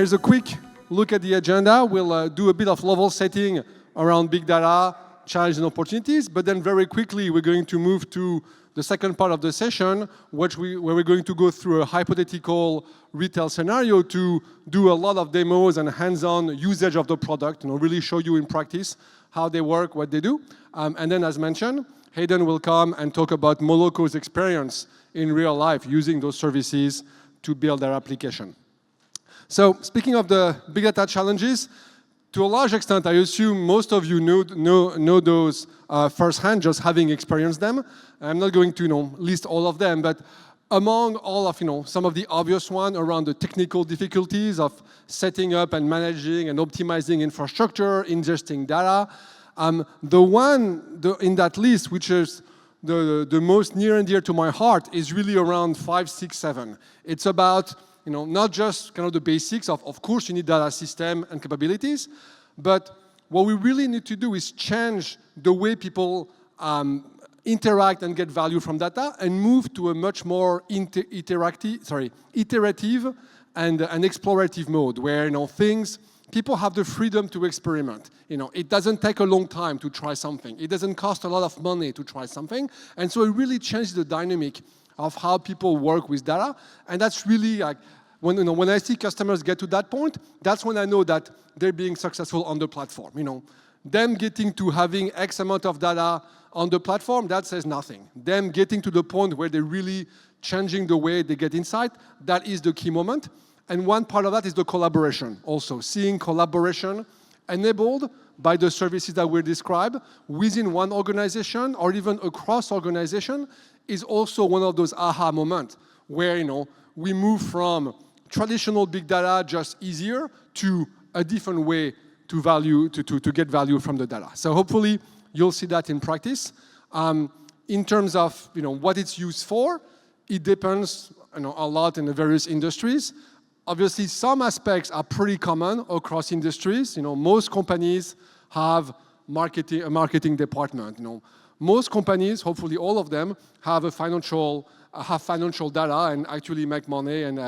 here's a quick look at the agenda. We'll do a bit of level setting around big data, challenges and opportunities, but then very quickly we're going to move to the second part of the session, where we're going to go through a hypothetical retail scenario to do a lot of demos and hands-on usage of the product, really show you in practice how they work, what they do. And then, as mentioned, Hayden will come and talk about Moloco's experience in real life using those services to build their application. So, speaking of the big data challenges, to a large extent, I assume most of you know those firsthand, just having experienced them. I'm not going to list all of them, but among all of some of the obvious ones around the technical difficulties of setting up and managing and optimizing infrastructure, ingesting data, the one in that list, which is the most near and dear to my heart, is really around 5, 6, 7. It's about not just kind of the basics of course you need data system and capabilities, but what we really need to do is change the way people interact and get value from data and move to a much more iterative and explorative mode where people have the freedom to experiment. It doesn't take a long time to try something. It doesn't cost a lot of money to try something, and so it really changes the dynamic of how people work with data, and that's really like when I see customers get to that point, that's when I know that they're being successful on the platform. Them getting to having X amount of data on the platform, that says nothing. Them getting to the point where they're really changing the way they get insight, that is the key moment. And one part of that is the collaboration also. Seeing collaboration enabled by the services that we described within one organization or even across organization is also one of those aha moments where we move from traditional big data just easier to a different way to get value from the data. So hopefully you'll see that in practice. In terms of what it's used for, it depends a lot in the various industries. Obviously, some aspects are pretty common across industries. Most companies have a marketing department. Most companies, hopefully all of them, have financial data and actually make money and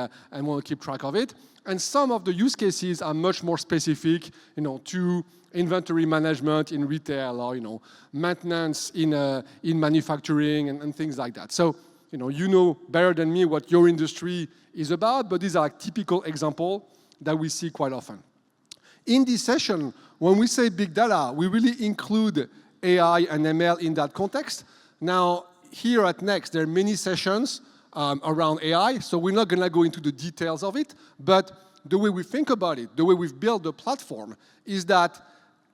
want to keep track of it. And some of the use cases are much more specific, to inventory management in retail or maintenance in manufacturing and things like that. So you know better than me what your industry is about, but these are typical examples that we see quite often. In this session, when we say big data, we really include AI and ML in that context. Now, here at Next, there are many sessions around AI, so we're not going to go into the details of it, but the way we think about it, the way we've built the platform, is that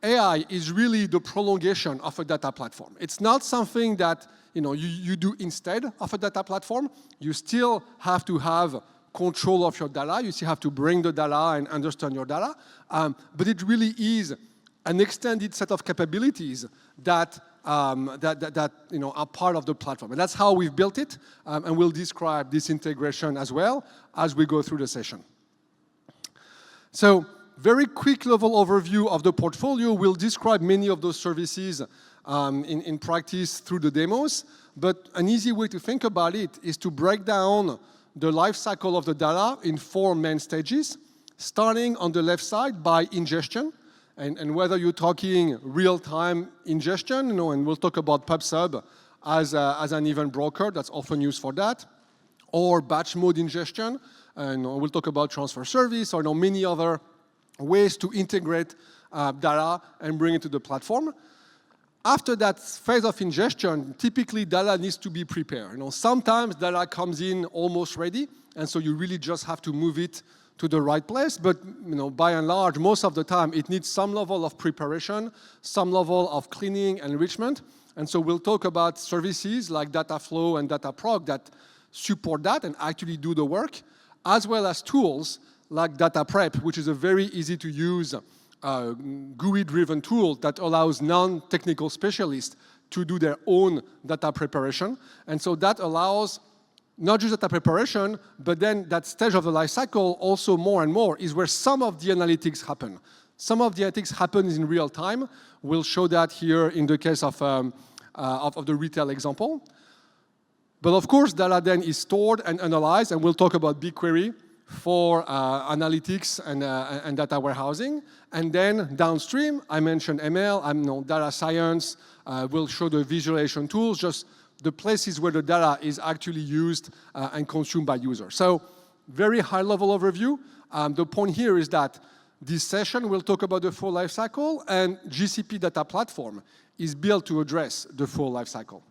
AI is really the prolongation of a data platform. It's not something that you do instead of a data platform. You still have to have control of your data. You still have to bring the data and understand your data. But it really is an extended set of capabilities that are part of the platform. And that's how we've built it. And we'll describe this integration as well as we go through the session. So, very quick level overview of the portfolio. We'll describe many of those services in practice through the demos. But an easy way to think about it is to break down the life cycle of the data in 4 main stages, starting on the left side by ingestion. And whether you're talking real-time ingestion, and we'll talk about PubSub as an event broker that's often used for that, or batch mode ingestion, and we'll talk about transfer service, or many other ways to integrate data and bring it to the platform. After that phase of ingestion, typically data needs to be prepared. Sometimes data comes in almost ready, and so you really just have to move it to the right place. But by and large, most of the time, it needs some level of preparation, some level of cleaning and enrichment. And so we'll talk about services like Dataflow and Dataproc that support that and actually do the work, as well as tools like Dataprep, which is a very easy-to-use GUI-driven tool that allows non-technical specialists to do their own data preparation. And so that allows not just data preparation, but then that stage of the life cycle also more and more is where some of the analytics happen. Some of the analytics happens in real time. We'll show that here in the case of the retail example. But of course, data then is stored and analyzed, and we'll talk about BigQuery for analytics and data warehousing. And then downstream, I mentioned ML, data science, will show the visualization tools, just the places where the data is actually used and consumed by users. So very high-level overview. The point here is that this session will talk about the full life cycle, and GCP Data Platform is built to address the full life cycle.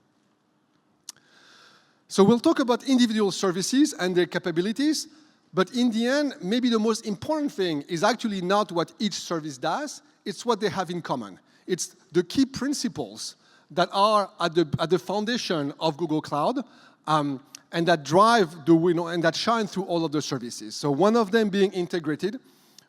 So we'll talk about individual services and their capabilities, but in the end, maybe the most important thing is actually not what each service does, it's what they have in common. It's the key principles that are at the foundation of Google Cloud, and that drive and that shine through all of the services. So one of them being integrated.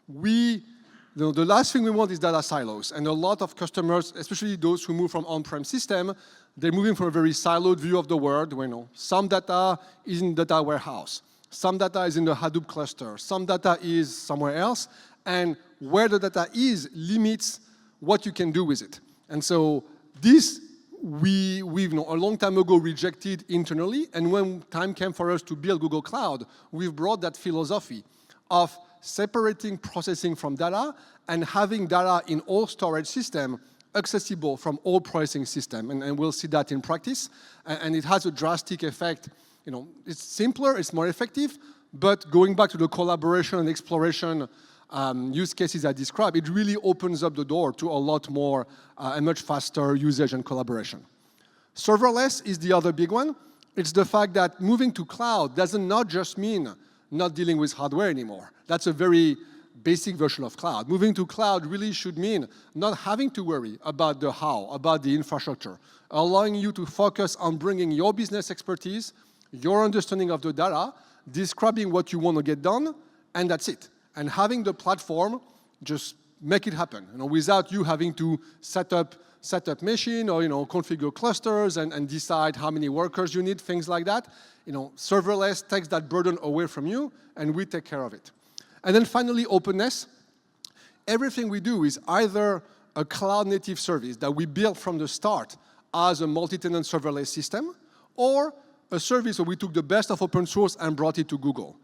The last thing we want is data silos, and a lot of customers, especially those who move from on-prem system, they're moving from a very siloed view of the world where some data is in data warehouse, some data is in the Hadoop cluster, some data is somewhere else, and where the data is limits what you can do with it. And so this we've a long time ago rejected internally, and when time came for us to build Google Cloud, we've brought that philosophy of separating processing from data and having data in all storage system accessible from all processing system. And we'll see that in practice. And it has a drastic effect. It's simpler, it's more effective, but going back to the collaboration and exploration use cases I described, it really opens up the door to a lot more and much faster usage and collaboration. Serverless is the other big one. It's the fact that moving to cloud doesn't not just mean not dealing with hardware anymore. That's a very basic version of cloud. Moving to cloud really should mean not having to worry about the how, about the infrastructure, allowing you to focus on bringing your business expertise, your understanding of the data, describing what you want to get done, and that's it. And having the platform just make it happen, without you having to set up machine or configure clusters and decide how many workers you need, things like that. Serverless takes that burden away from you, and we take care of it. And then finally, openness. Everything we do is either a cloud-native service that we built from the start as a multi-tenant serverless system, or a service where we took the best of open source and brought it to Google.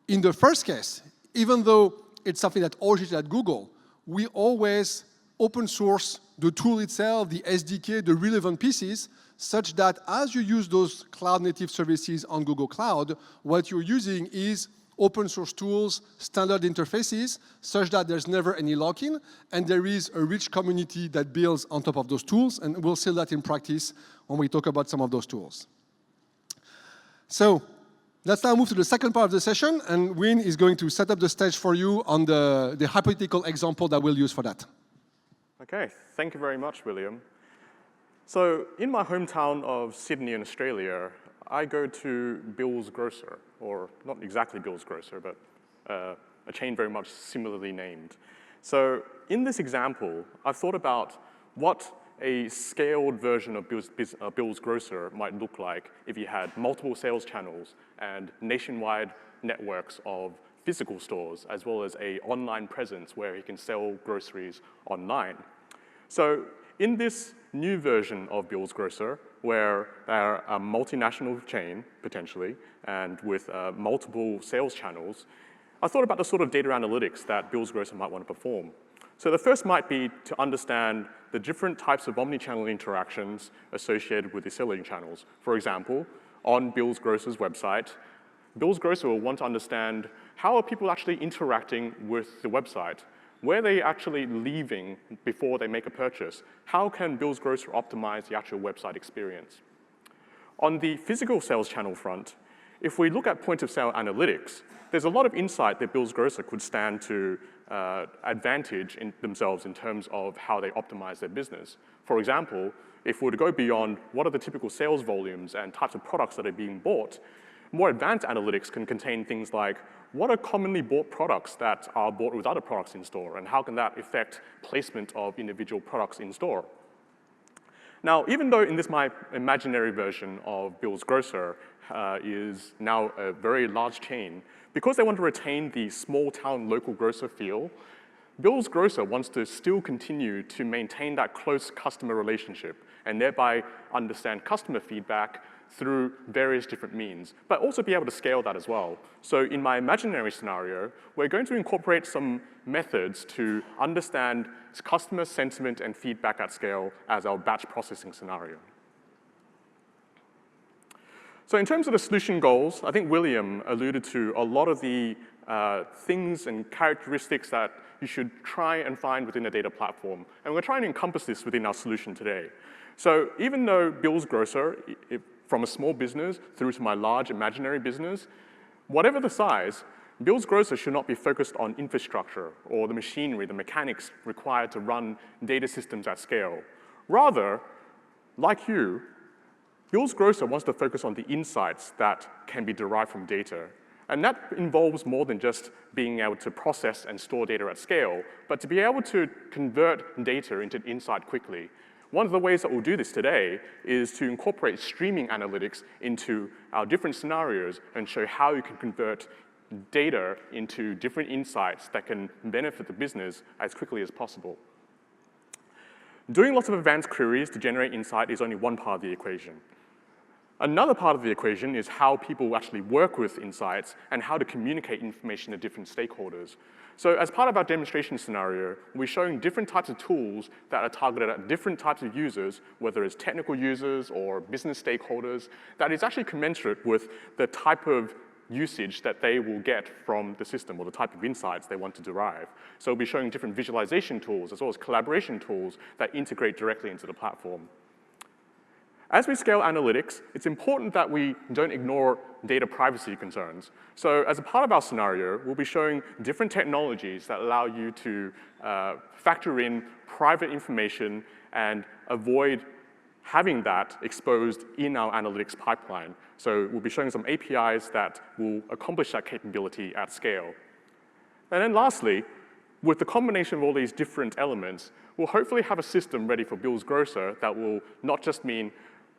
In the first case, even though it's something that originated at Google, we always open source the tool itself, the SDK, the relevant pieces, such that as you use those cloud-native services on Google Cloud, what you're using is open source tools, standard interfaces, such that there's never any lock-in, and there is a rich community that builds on top of those tools, and we'll see that in practice when we talk about some of those tools. So let's now move to the second part of the session, and Win is going to set up the stage for you on the hypothetical example that we'll use for that. Okay, thank you very much, William. So in my hometown of Sydney in Australia, I go to Bill's Grocer, or not exactly Bill's Grocer, but a chain very much similarly named. So in this example, I've thought about what a scaled version of Bill's Grocer might look like if you had multiple sales channels and nationwide networks of physical stores, as well as an online presence where he can sell groceries online. So in this new version of Bill's Grocer, where they're a multinational chain, potentially, and with multiple sales channels, I thought about the sort of data analytics that Bill's Grocer might want to perform. So the first might be to understand the different types of omnichannel interactions associated with the selling channels. For example, on Bill's Grocer's website, Bill's Grocer will want to understand how are people actually interacting with the website? Where are they actually leaving before they make a purchase? How can Bill's Grocer optimize the actual website experience? On the physical sales channel front, if we look at point-of-sale analytics, there's a lot of insight that Bill's Grocer could stand to advantage in themselves in terms of how they optimize their business. For example, if we were to go beyond what are the typical sales volumes and types of products that are being bought, more advanced analytics can contain things like what are commonly bought products that are bought with other products in store, and how can that affect placement of individual products in store? Now, even though in this my imaginary version of Bill's Grocer is now a very large chain, because they want to retain the small town local grocer feel, Bill's Grocer wants to still continue to maintain that close customer relationship and thereby understand customer feedback, through various different means, but also be able to scale that as well. So in my imaginary scenario, we're going to incorporate some methods to understand customer sentiment and feedback at scale as our batch processing scenario. So in terms of the solution goals, I think William alluded to a lot of the things and characteristics that you should try and find within a data platform. And we're trying to encompass this within our solution today. So even though Bill's Grocer, from a small business through to my large imaginary business, whatever the size, Bill's Grocer should not be focused on infrastructure or the machinery, the mechanics required to run data systems at scale. Rather, like you, Bill's Grocer wants to focus on the insights that can be derived from data. And that involves more than just being able to process and store data at scale, but to be able to convert data into insight quickly. One of the ways that we'll do this today is to incorporate streaming analytics into our different scenarios and show how you can convert data into different insights that can benefit the business as quickly as possible. Doing lots of advanced queries to generate insight is only one part of the equation. Another part of the equation is how people actually work with insights and how to communicate information to different stakeholders. So as part of our demonstration scenario, we're showing different types of tools that are targeted at different types of users, whether it's technical users or business stakeholders, that is actually commensurate with the type of usage that they will get from the system or the type of insights they want to derive. So we'll be showing different visualization tools as well as collaboration tools that integrate directly into the platform. As we scale analytics, it's important that we don't ignore data privacy concerns. So as a part of our scenario, we'll be showing different technologies that allow you to factor in private information and avoid having that exposed in our analytics pipeline. So we'll be showing some APIs that will accomplish that capability at scale. And then lastly, with the combination of all these different elements, we'll hopefully have a system ready for Bill's Grocer that will not just mean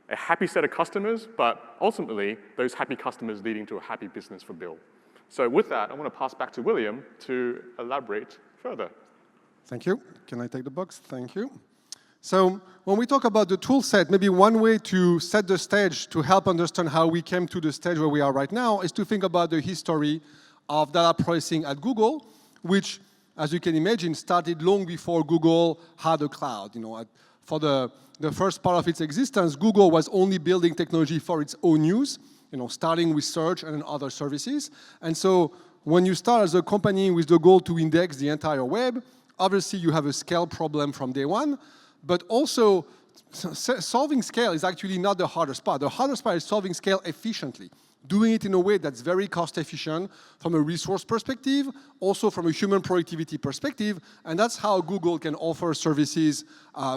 a happy set of customers, but ultimately, those happy customers leading to a happy business for Bill. So with that, I want to pass back to William to elaborate further. Thank you. Can I take the box? Thank you. So when we talk about the tool set, maybe one way to set the stage to help understand how we came to the stage where we are right now is to think about the history of data processing at Google, which, as you can imagine, started long before Google had a cloud. For the first part of its existence, Google was only building technology for its own use, starting with search and other services. And so when you start as a company with the goal to index the entire web, obviously you have a scale problem from day one, but also solving scale is actually not the hardest part. The hardest part is solving scale efficiently, doing it in a way that's very cost efficient from a resource perspective, also from a human productivity perspective, and that's how Google can offer services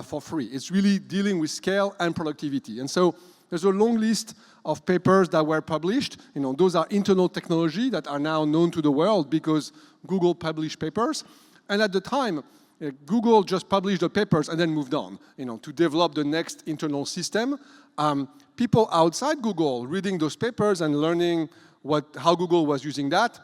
for free. It's really dealing with scale and productivity. And so there's a long list of papers that were published. Those are internal technology that are now known to the world because Google published papers. And at the time, Google just published the papers and then moved on, to develop the next internal system. People outside Google reading those papers and learning how Google was using that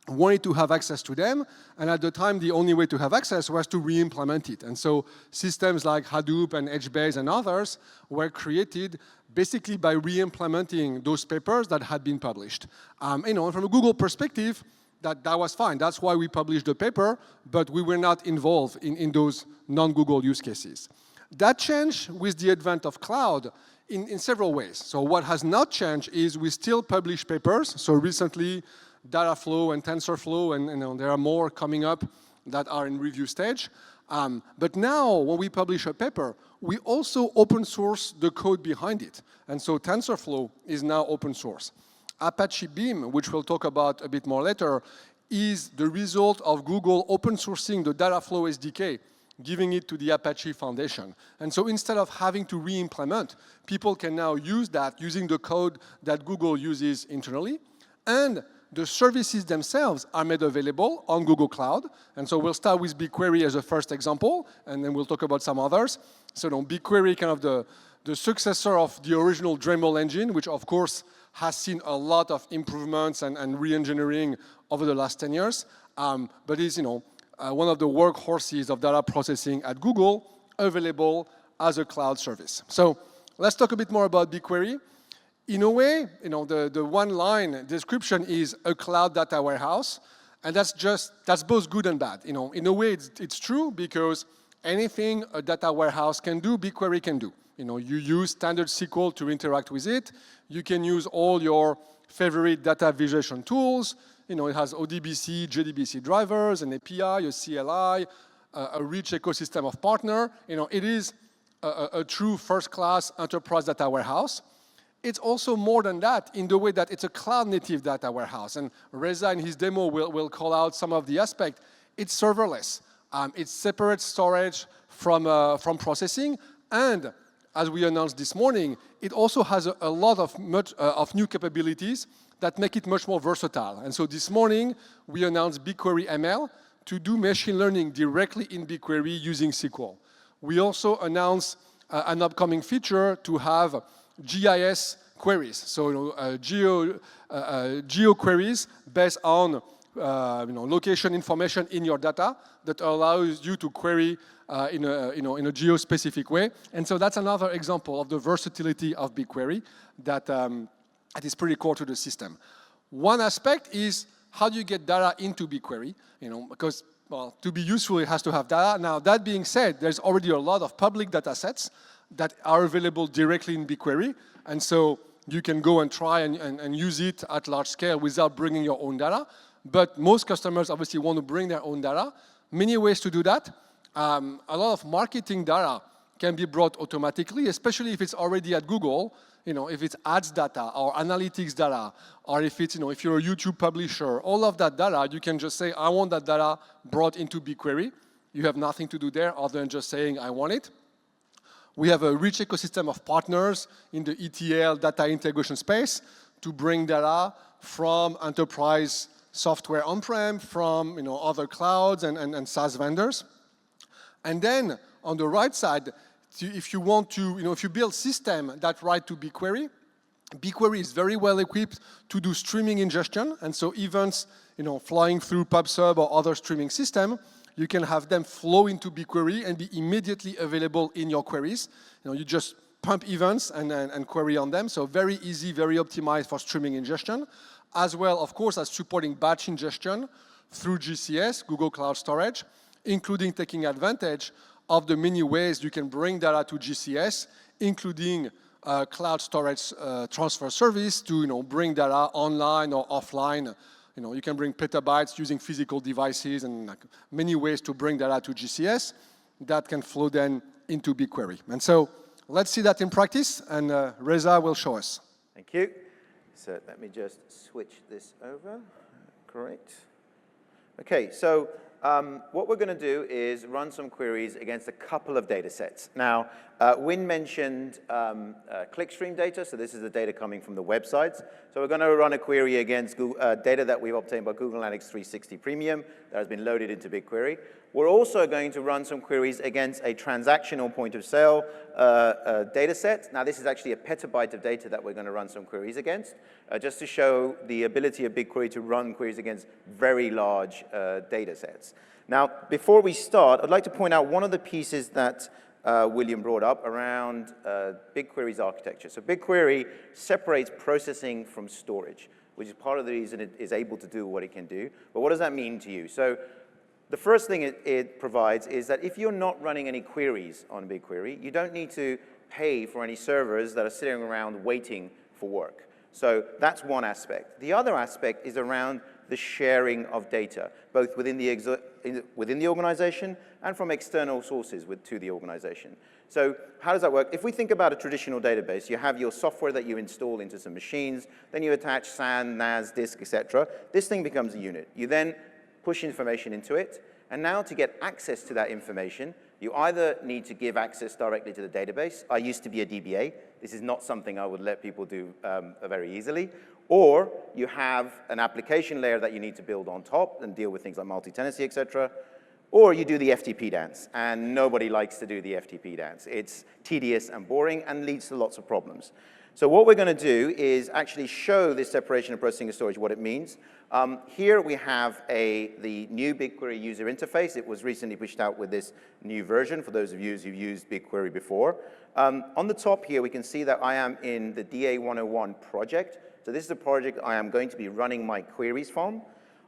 wanted to have access to them. And at the time, the only way to have access was to re-implement it. And so systems like Hadoop and HBase and others were created basically by re-implementing those papers that had been published. From a Google perspective, that was fine. That's why we published the paper, but we were not involved in those non-Google use cases. That changed with the advent of cloud in several ways. So what has not changed is we still publish papers. So recently, Dataflow and TensorFlow, and there are more coming up that are in review stage. But now, when we publish a paper, we also open source the code behind it. And so TensorFlow is now open source. Apache Beam, which we'll talk about a bit more later, is the result of Google open sourcing the Dataflow SDK, giving it to the Apache Foundation. And so instead of having to re-implement, people can now use that using the code that Google uses internally. And the services themselves are made available on Google Cloud. And so we'll start with BigQuery as a first example, and then we'll talk about some others. So BigQuery, kind of the successor of the original Dremel engine, which of course has seen a lot of improvements and re-engineering over the last 10 years, but is one of the workhorses of data processing at Google, available as a cloud service. So let's talk a bit more about BigQuery. In a way, the one-line description is a cloud data warehouse, and that's both good and bad. In a way, it's true because anything a data warehouse can do, BigQuery can do. You use standard SQL to interact with it. You can use all your favorite data visualization tools. It has ODBC, JDBC drivers, an API, a CLI, a rich ecosystem of partner. It is a true first-class enterprise data warehouse. It's also more than that in the way that it's a cloud-native data warehouse. And Reza in his demo will call out some of the aspects. It's serverless. It's separate storage from processing. And as we announced this morning, it also has a lot of new capabilities that make it much more versatile. And so this morning, we announced BigQuery ML to do machine learning directly in BigQuery using SQL. We also announced an upcoming feature to have GIS queries, so geo queries based on location information in your data that allows you to query in a geo-specific way. And so that's another example of the versatility of BigQuery that is pretty core to the system. One aspect is how do you get data into BigQuery? Because to be useful, it has to have data. Now, that being said, there's already a lot of public data sets that are available directly in BigQuery. And so you can go and try and use it at large scale without bringing your own data. But most customers obviously want to bring their own data. Many ways to do that. A lot of marketing data can be brought automatically, especially if it's already at Google. If it's ads data or analytics data, or if you're a YouTube publisher, all of that data, you can just say, I want that data brought into BigQuery. You have nothing to do there other than just saying, I want it. We have a rich ecosystem of partners in the ETL data integration space to bring data from enterprise software on-prem, from other clouds and SaaS vendors. And then on the right side, if you want to, if you build system that write to BigQuery, BigQuery is very well equipped to do streaming ingestion. And so events, flying through PubSub or other streaming system, you can have them flow into BigQuery and be immediately available in your queries. You just pump events and query on them. So very easy, very optimized for streaming ingestion, as well, of course, as supporting batch ingestion through GCS, Google Cloud Storage, including taking advantage of the many ways you can bring data to GCS, including cloud storage transfer service to bring data online or offline. You can bring petabytes using physical devices and many ways to bring data to GCS that can flow then into BigQuery. And so let's see that in practice, and Reza will show us. Thank you. So let me just switch this over. Great. Okay, so what we're going to do is run some queries against a couple of data sets. Now, Win mentioned clickstream data, so this is the data coming from the websites. So we're going to run a query against data that we've obtained by Google Analytics 360 Premium that has been loaded into BigQuery. We're also going to run some queries against a transactional point of sale data set. Now, this is actually a petabyte of data that we're going to run some queries against, just to show the ability of BigQuery to run queries against very large data sets. Now, before we start, I'd like to point out one of the pieces that William brought up around BigQuery's architecture. So BigQuery separates processing from storage, which is part of the reason it is able to do what it can do. But what does that mean to you? So the first thing it provides is that if you're not running any queries on BigQuery, you don't need to pay for any servers that are sitting around waiting for work. So that's one aspect. The other aspect is around the sharing of data, both within the organization and from external sources to the organization. So how does that work? If we think about a traditional database, you have your software that you install into some machines, then you attach SAN, NAS, disk, etc. This thing becomes a unit. You then push information into it, and now to get access to that information, you either need to give access directly to the database. I used to be a DBA. This is not something I would let people do very easily. Or you have an application layer that you need to build on top and deal with things like multi-tenancy, etc. Or you do the FTP dance, and nobody likes to do the FTP dance. It's tedious and boring and leads to lots of problems. So what we're going to do is actually show this separation of processing and storage, what it means. Here we have the new BigQuery user interface. It was recently pushed out with this new version for those of you who've used BigQuery before. On the top here, we can see that I am in the DA101 project. So this is the project I am going to be running my queries from.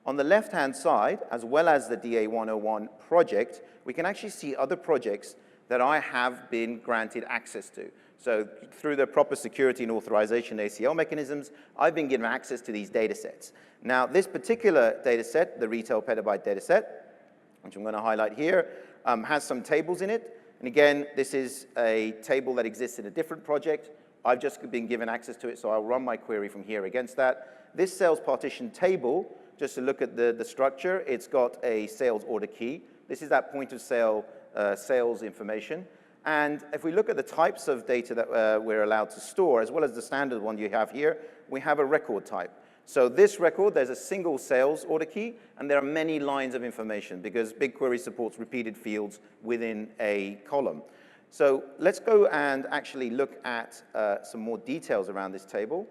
On the left-hand side, as well as the DA101 project, we can actually see other projects that I have been granted access to. So through the proper security and authorization ACL mechanisms, I've been given access to these data sets. Now, this particular data set, the retail petabyte data set, which I'm going to highlight here, has some tables in it. And again, this is a table that exists in a different project. I've just been given access to it, so I'll run my query from here against that. This sales partition table, just to look at the structure, it's got a sales order key. This is that point of sale sales information. And if we look at the types of data that we're allowed to store, as well as the standard one you have here, we have a record type. So this record, there's a single sales order key, and there are many lines of information because BigQuery supports repeated fields within a column. So let's go and actually look at some more details around this table.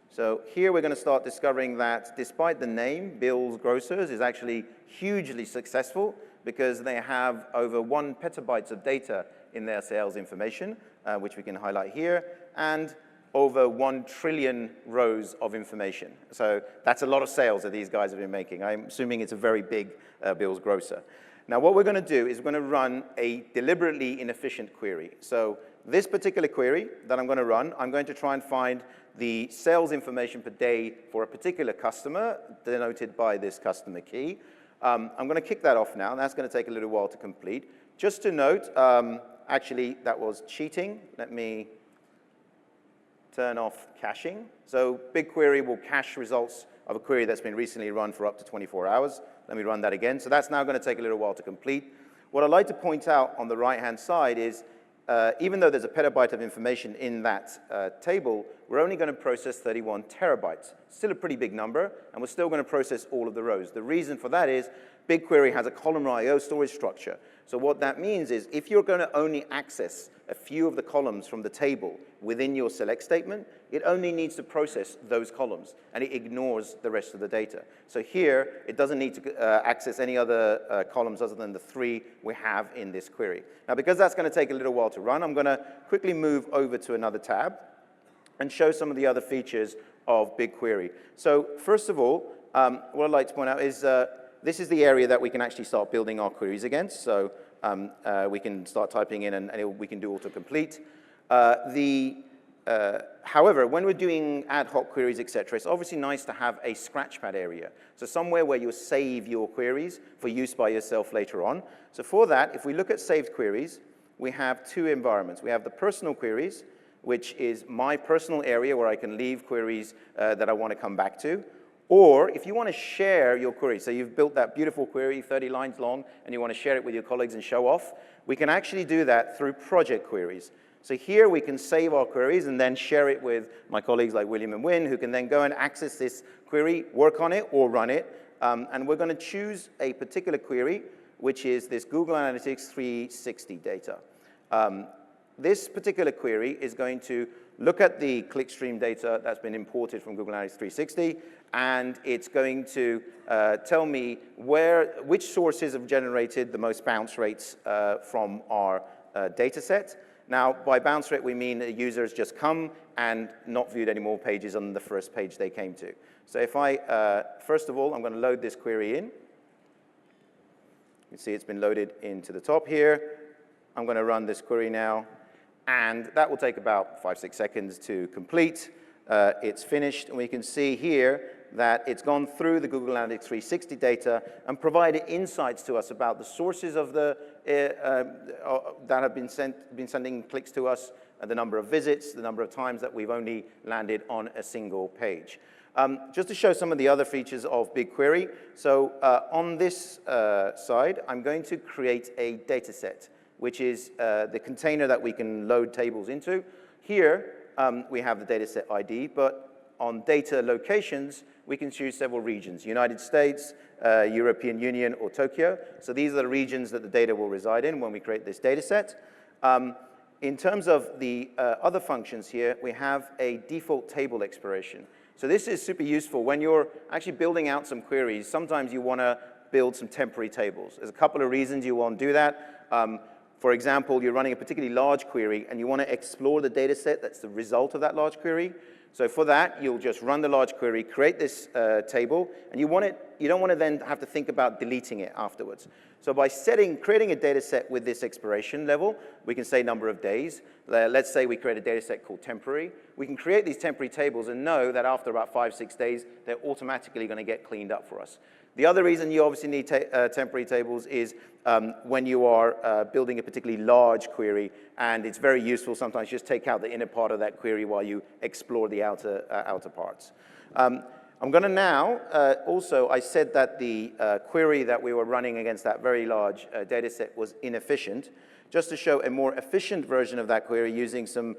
So here we're going to start discovering that despite the name, Bill's Grocers is actually hugely successful because they have over 1 petabytes of data in their sales information, which we can highlight here, and over 1 trillion rows of information. So that's a lot of sales that these guys have been making. I'm assuming it's a very big Bill's Grocer. Now what we're going to do is we're going to run a deliberately inefficient query. So this particular query that I'm going to run, I'm going to try and find the sales information per day for a particular customer, denoted by this customer key. I'm going to kick that off now, and that's going to take a little while to complete. Just to note, actually, that was cheating. Let me turn off caching. So BigQuery will cache results of a query that's been recently run for up to 24 hours. Let me run that again. So that's now going to take a little while to complete. What I'd like to point out on the right-hand side is, even though there's a petabyte of information in that table, we're only going to process 31 terabytes. Still a pretty big number, and we're still going to process all of the rows. The reason for that is BigQuery has a columnar I/O storage structure. So what that means is if you're going to only access a few of the columns from the table within your select statement, it only needs to process those columns, and it ignores the rest of the data. So here, it doesn't need to access any other columns other than the 3 we have in this query. Now, because that's going to take a little while to run, I'm going to quickly move over to another tab and show some of the other features of BigQuery. So first of all, what I'd like to point out is this is the area that we can actually start building our queries against. So we can start typing in, and we can do autocomplete. However, when we're doing ad hoc queries, etc., it's obviously nice to have a scratchpad area. So somewhere where you'll save your queries for use by yourself later on. So for that, if we look at saved queries, we have 2 environments. We have the personal queries, which is my personal area where I can leave queries that I want to come back to. Or if you want to share your query, so you've built that beautiful query, 30 lines long, and you want to share it with your colleagues and show off, we can actually do that through project queries. So here we can save our queries and then share it with my colleagues like William and Wynne, who can then go and access this query, work on it, or run it. And we're going to choose a particular query, which is this Google Analytics 360 data. This particular query is going to look at the clickstream data that's been imported from Google Analytics 360, and it's going to tell me which sources have generated the most bounce rates from our data set. Now, by bounce rate, we mean a user has just come and not viewed any more pages on the first page they came to. So if I, first of all, I'm going to load this query in. You can see it's been loaded into the top here. I'm going to run this query now, and that will take about 5-6 seconds to complete. It's finished, and we can see here that it's gone through the Google Analytics 360 data and provided insights to us about the sources of the that have been sending clicks to us, the number of visits, the number of times that we've only landed on a single page. Just to show some of the other features of BigQuery, so on this side, I'm going to create a data set, which is the container that we can load tables into. Here, we have the data set ID, but on data locations, we can choose several regions: United States, European Union, or Tokyo. So these are the regions that the data will reside in when we create this data set. in terms of the other functions here, we have a default table expiration. So this is super useful when you're actually building out some queries. Sometimes you want to build some temporary tables. There's a couple of reasons you want to do that. For example, you're running a particularly large query and you want to explore the data set that's the result of that large query. So for that, you'll just run the large query, create this table, and you don't want to then have to think about deleting it afterwards. So by creating a data set with this expiration level, we can say number of days. Let's say we create a data set called temporary. We can create these temporary tables and know that after about 5, 6 days, they're automatically going to get cleaned up for us. The other reason you obviously need temporary tables is when you are building a particularly large query, and it's very useful sometimes just take out the inner part of that query while you explore the outer parts. I'm going to now, also, I said that the query that we were running against that very large data set was inefficient. Just to show a more efficient version of that query using some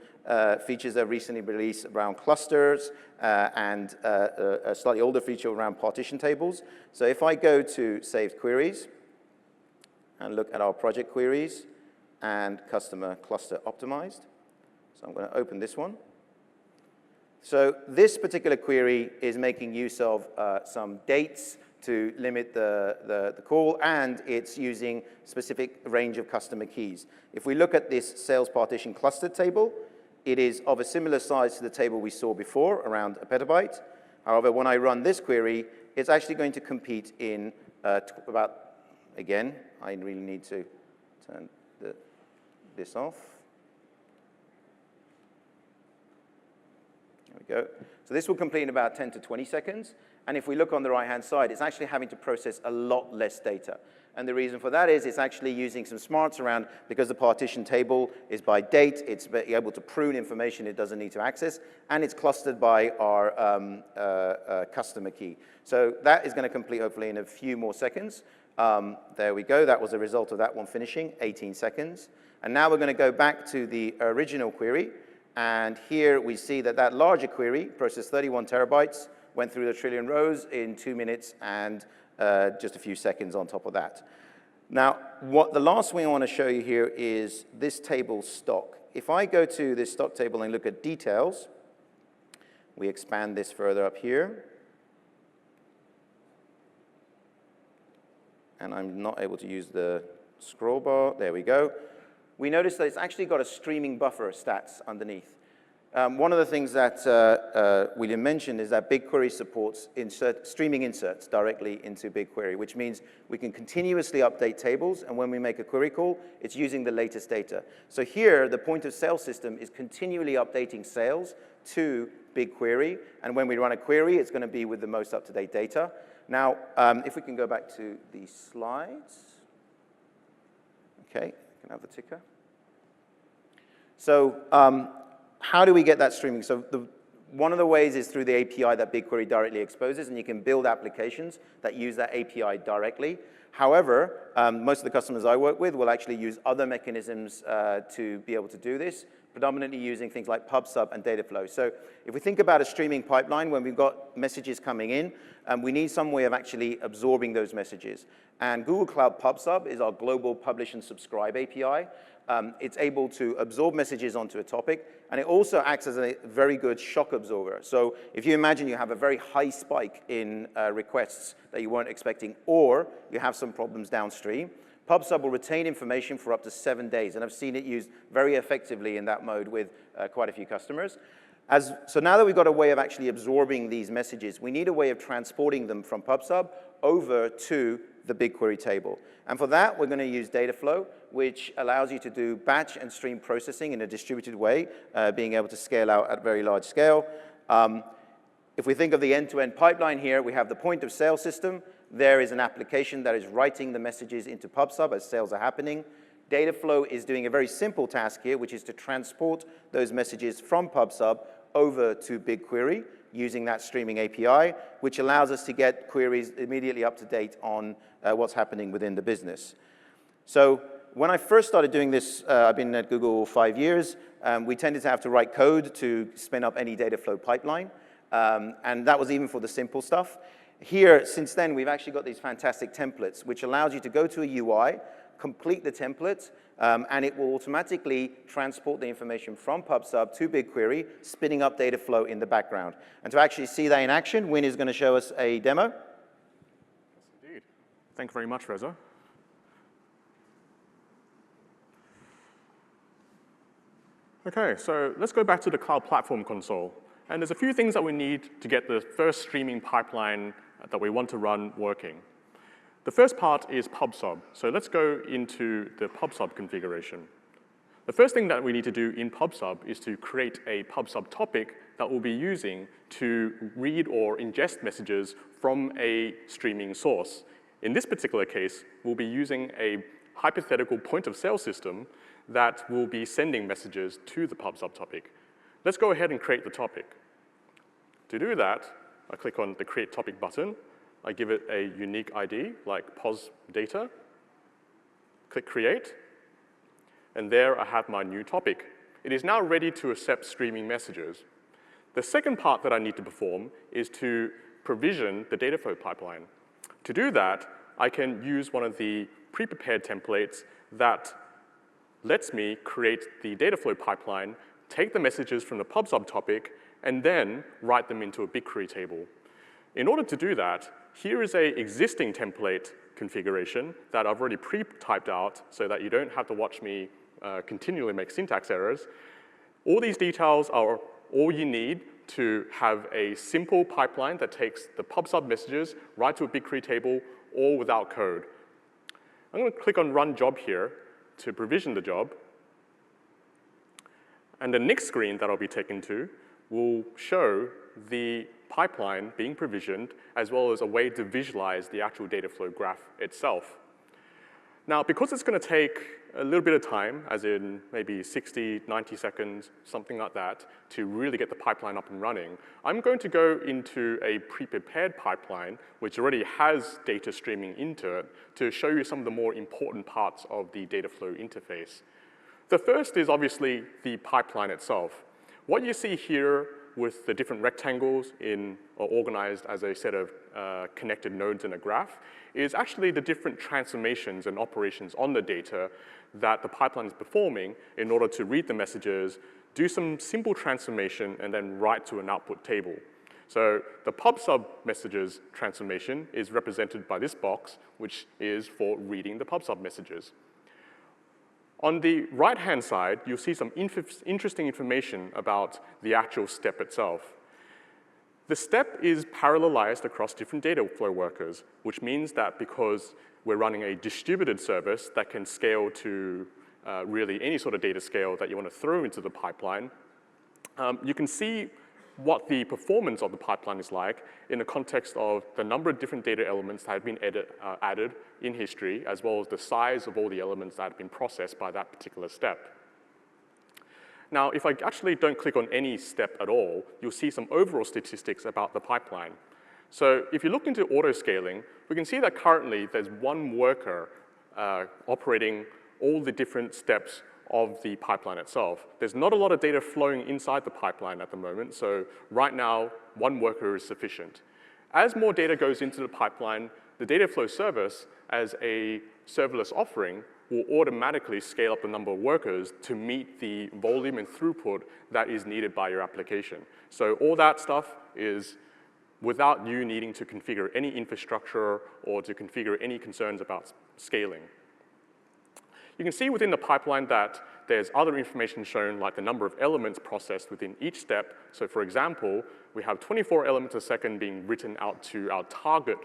features that have recently released around clusters and a slightly older feature around partition tables. So if I go to Saved Queries and look at our project queries and customer cluster optimized. So I'm going to open this one. So this particular query is making use of some dates to limit the call, and it's using specific range of customer keys. If we look at this sales partition cluster table, it is of a similar size to the table we saw before, around a petabyte. However, when I run this query, it's actually going to compete in about, again, I really need to turn this off. There we go. So this will complete in about 10 to 20 seconds. And if we look on the right-hand side, it's actually having to process a lot less data. And the reason for that is it's actually using some smarts around, because the partition table is by date, it's able to prune information it doesn't need to access, and it's clustered by our customer key. So that is going to complete hopefully in a few more seconds. There we go. That was a result of that one finishing, 18 seconds. And now we're going to go back to the original query. And here we see that that larger query processed 31 terabytes, went through the trillion rows in 2 minutes and just a few seconds on top of that. Now, the last thing I want to show you here is this table stock. If I go to this stock table and look at details, we expand this further up here. And I'm not able to use the scroll bar. There we go. We notice that it's actually got a streaming buffer stats underneath. One of the things that William mentioned is that BigQuery supports streaming inserts directly into BigQuery, which means we can continuously update tables, and when we make a query call, it's using the latest data. So here, the point of sale system is continually updating sales to BigQuery, and when we run a query, it's going to be with the most up-to-date data. Now, if we can go back to the slides. Okay, you can have the ticker. So, how do we get that streaming? So one of the ways is through the API that BigQuery directly exposes, and you can build applications that use that API directly. However, most of the customers I work with will actually use other mechanisms to be able to do this, predominantly using things like PubSub and Dataflow. So if we think about a streaming pipeline, when we've got messages coming in, we need some way of actually absorbing those messages. And Google Cloud PubSub is our global publish and subscribe API. It's able to absorb messages onto a topic, and it also acts as a very good shock absorber. So if you imagine you have a very high spike in requests that you weren't expecting, or you have some problems downstream, PubSub will retain information for up to 7 days, and I've seen it used very effectively in that mode with quite a few customers. So now that we've got a way of actually absorbing these messages, we need a way of transporting them from PubSub over to the BigQuery table. And for that, we're going to use Dataflow, which allows you to do batch and stream processing in a distributed way, being able to scale out at very large scale. If we think of the end-to-end pipeline here, we have the point of sale system. There is an application that is writing the messages into PubSub as sales are happening. Dataflow is doing a very simple task here, which is to transport those messages from PubSub over to BigQuery using that streaming API, which allows us to get queries immediately up to date on what's happening within the business. So when I first started doing this, I've been at Google 5 years, we tended to have to write code to spin up any Dataflow pipeline, and that was even for the simple stuff. Here, since then, we've actually got these fantastic templates, which allows you to go to a UI, complete the template, and it will automatically transport the information from PubSub to BigQuery, spinning up Dataflow in the background. And to actually see that in action, Win is going to show us a demo. Yes, indeed. Thank you very much, Reza. OK, so let's go back to the Cloud Platform console. And there's a few things that we need to get the first streaming pipeline that we want to run working. The first part is PubSub. So let's go into the PubSub configuration. The first thing that we need to do in PubSub is to create a PubSub topic that we'll be using to read or ingest messages from a streaming source. In this particular case, we'll be using a hypothetical point-of-sale system that will be sending messages to the PubSub topic. Let's go ahead and create the topic. To do that, I click on the Create Topic button. I give it a unique ID, like POS data. Click Create. And there I have my new topic. It is now ready to accept streaming messages. The second part that I need to perform is to provision the Dataflow pipeline. To do that, I can use one of the pre-prepared templates that lets me create the Dataflow pipeline, take the messages from the PubSub topic, and then write them into a BigQuery table. In order to do that, here is an existing template configuration that I've already pre-typed out so that you don't have to watch me continually make syntax errors. All these details are all you need to have a simple pipeline that takes the PubSub messages right to a BigQuery table, all without code. I'm going to click on Run Job here to provision the job. And the next screen that I'll be taken to will show the pipeline being provisioned, as well as a way to visualize the actual Dataflow graph itself. Now, because it's going to take a little bit of time, as in maybe 60, 90 seconds, something like that, to really get the pipeline up and running, I'm going to go into a pre-prepared pipeline, which already has data streaming into it, to show you some of the more important parts of the Dataflow interface. The first is obviously the pipeline itself. What you see here with the different rectangles are organized as a set of connected nodes in a graph is actually the different transformations and operations on the data that the pipeline is performing in order to read the messages, do some simple transformation, and then write to an output table. So the PubSub messages transformation is represented by this box, which is for reading the PubSub messages. On the right-hand side, you'll see some interesting information about the actual step itself. The step is parallelized across different Dataflow workers, which means that because we're running a distributed service that can scale to really any sort of data scale that you want to throw into the pipeline, you can see what the performance of the pipeline is like in the context of the number of different data elements that have been added in history, as well as the size of all the elements that have been processed by that particular step. Now, if I actually don't click on any step at all, you'll see some overall statistics about the pipeline. So if you look into auto-scaling, we can see that currently there's one worker operating all the different steps of the pipeline itself. There's not a lot of data flowing inside the pipeline at the moment, so right now, one worker is sufficient. As more data goes into the pipeline, the Dataflow service, as a serverless offering, will automatically scale up the number of workers to meet the volume and throughput that is needed by your application. So all that stuff is without you needing to configure any infrastructure or to configure any concerns about scaling. You can see within the pipeline that there's other information shown, like the number of elements processed within each step. So for example, we have 24 elements a second being written out to our target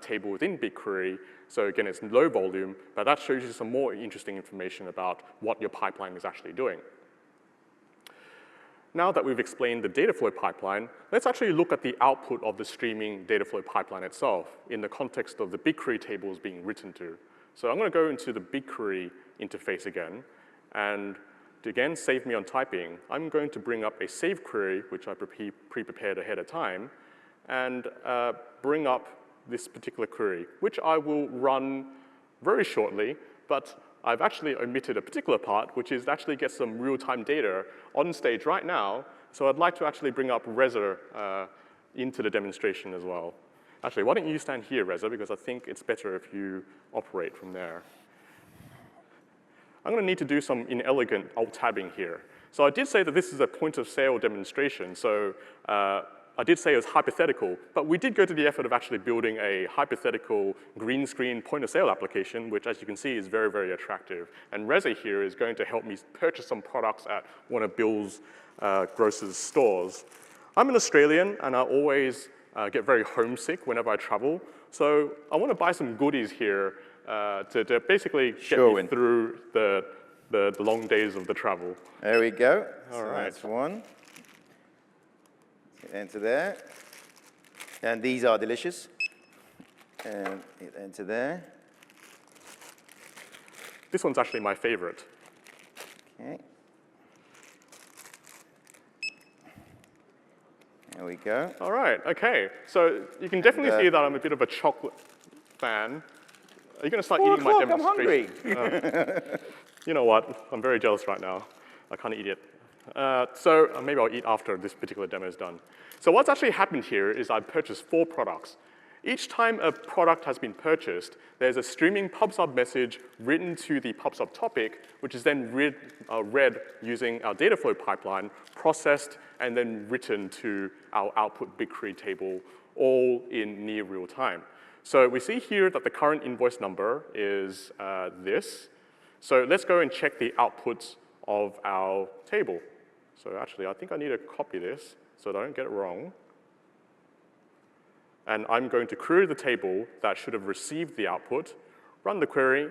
table within BigQuery. So again, it's low volume, but that shows you some more interesting information about what your pipeline is actually doing. Now that we've explained the Dataflow pipeline, let's actually look at the output of the streaming Dataflow pipeline itself in the context of the BigQuery tables being written to. So I'm going to go into the BigQuery interface again, and to again save me on typing, I'm going to bring up a save query, which I pre-prepared ahead of time, and bring up this particular query, which I will run very shortly, but I've actually omitted a particular part, which is to actually get some real-time data on stage right now. So I'd like to actually bring up Reza into the demonstration as well. Actually, why don't you stand here, Reza, because I think it's better if you operate from there. I'm going to need to do some inelegant alt-tabbing here. So I did say that this is a point-of-sale demonstration, so I did say it was hypothetical, but we did go to the effort of actually building a hypothetical green screen point-of-sale application, which, as you can see, is very, very attractive. And Reza here is going to help me purchase some products at one of Bill's grocer's stores. I'm an Australian, and I always get very homesick whenever I travel. So I want to buy some goodies here to basically get me through the long days of the travel. There we go. All so right. That's one. Enter there. And these are delicious. And hit enter there. This one's actually my favorite. Okay. There we go. All right, okay. So you can definitely see that I'm a bit of a chocolate fan. Are you going to start eating my demonstration? I'm hungry. You know what? I'm very jealous right now. I can't eat it. So maybe I'll eat after this particular demo is done. So what's actually happened here is I've purchased 4 products. Each time a product has been purchased, there's a streaming PubSub message written to the PubSub topic, which is then read using our Dataflow pipeline, processed, and then written to our output BigQuery table, all in near real time. So we see here that the current invoice number is this. So let's go and check the outputs of our table. So actually, I think I need to copy this so that I don't get it wrong. And I'm going to query the table that should have received the output, run the query,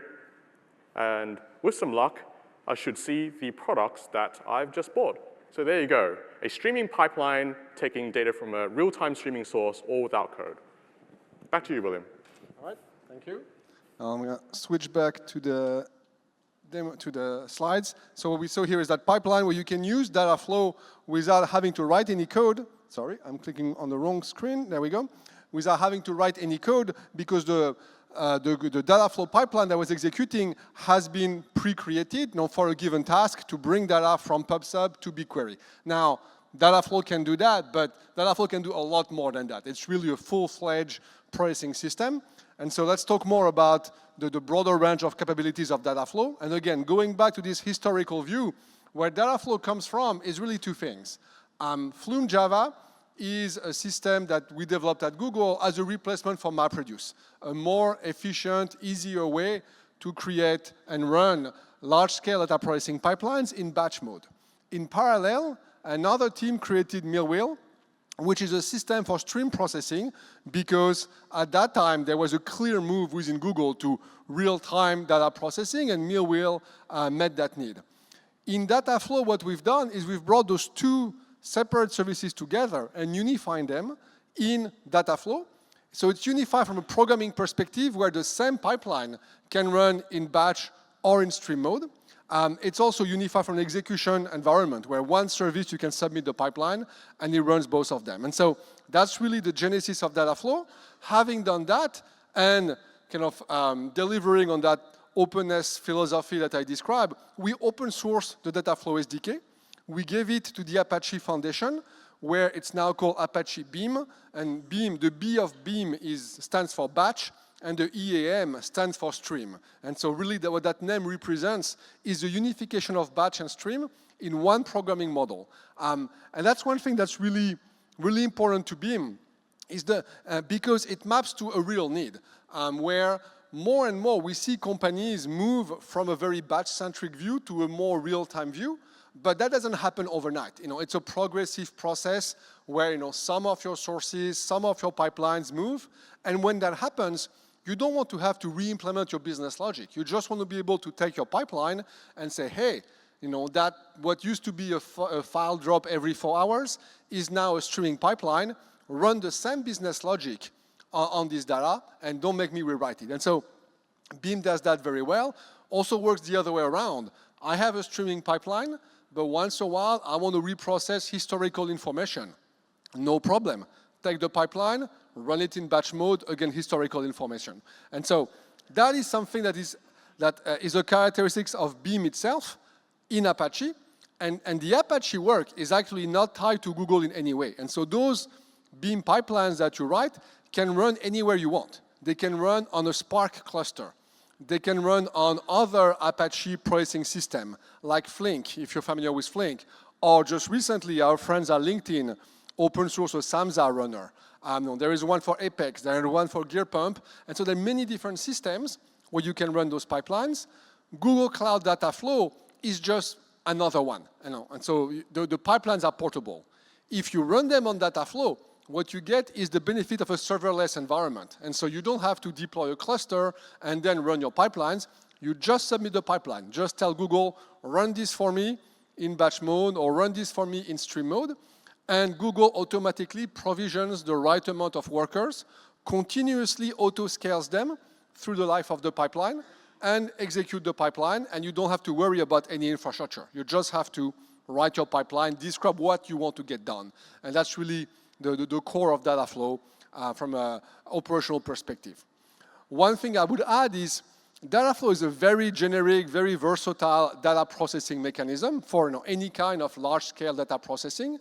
and with some luck, I should see the products that I've just bought. So there you go, a streaming pipeline taking data from a real-time streaming source, all without code. Back to you, William. All right, thank you. I'm going to switch back to the slides. So what we saw here is that pipeline where you can use Dataflow without having to write any code. Sorry, I'm clicking on the wrong screen. There we go. Without having to write any code, because the Dataflow pipeline that was executing has been pre-created for a given task to bring data from PubSub to BigQuery. Now, Dataflow can do that, but Dataflow can do a lot more than that. It's really a full-fledged processing system. And so let's talk more about the broader range of capabilities of Dataflow. And again, going back to this historical view, where Dataflow comes from is really 2 things. Flume Java is a system that we developed at Google as a replacement for MapReduce, a more efficient, easier way to create and run large-scale data processing pipelines in batch mode. In parallel, another team created Millwheel, which is a system for stream processing, because at that time there was a clear move within Google to real-time data processing, and Millwheel met that need. In Dataflow, what we've done is we've brought those 2 separate services together and unifying them in Dataflow. So it's unified from a programming perspective where the same pipeline can run in batch or in stream mode. It's also unified from an execution environment where one service you can submit the pipeline and it runs both of them. And so that's really the genesis of Dataflow. Having done that and kind of delivering on that openness philosophy that I described, we open source the Dataflow SDK. We gave it to the Apache Foundation, where it's now called Apache Beam. And Beam, the B of Beam stands for batch, and the EAM stands for stream. And so really what that name represents is the unification of batch and stream in one programming model. And that's one thing that's really, really important to Beam, is because it maps to a real need, where more and more we see companies move from a very batch-centric view to a more real-time view. But that doesn't happen overnight. It's a progressive process where some of your sources, some of your pipelines move. And when that happens, you don't want to have to re-implement your business logic. You just want to be able to take your pipeline and say, hey, that what used to be a file drop every 4 hours is now a streaming pipeline. Run the same business logic on this data, and don't make me rewrite it. And so Beam does that very well. Also works the other way around. I have a streaming pipeline, but once in a while, I want to reprocess historical information. No problem. Take the pipeline, run it in batch mode, again, historical information. And so that is something that is a characteristic of Beam itself in Apache. And the Apache work is actually not tied to Google in any way. And so those Beam pipelines that you write can run anywhere you want. They can run on a Spark cluster. They can run on other Apache processing systems, like Flink, if you're familiar with Flink. Or just recently, our friends at LinkedIn open source a Samza runner. There is one for Apex, there is one for Gear Pump. And so there are many different systems where you can run those pipelines. Google Cloud Dataflow is just another one. And so the pipelines are portable. If you run them on Dataflow, what you get is the benefit of a serverless environment. And so you don't have to deploy a cluster and then run your pipelines. You just submit the pipeline. Just tell Google, run this for me in batch mode or run this for me in stream mode. And Google automatically provisions the right amount of workers, continuously auto-scales them through the life of the pipeline, and execute the pipeline, and you don't have to worry about any infrastructure. You just have to write your pipeline, describe what you want to get done. And that's really the core of Dataflow from an operational perspective. One thing I would add is Dataflow is a very generic, very versatile data processing mechanism for any kind of large-scale data processing.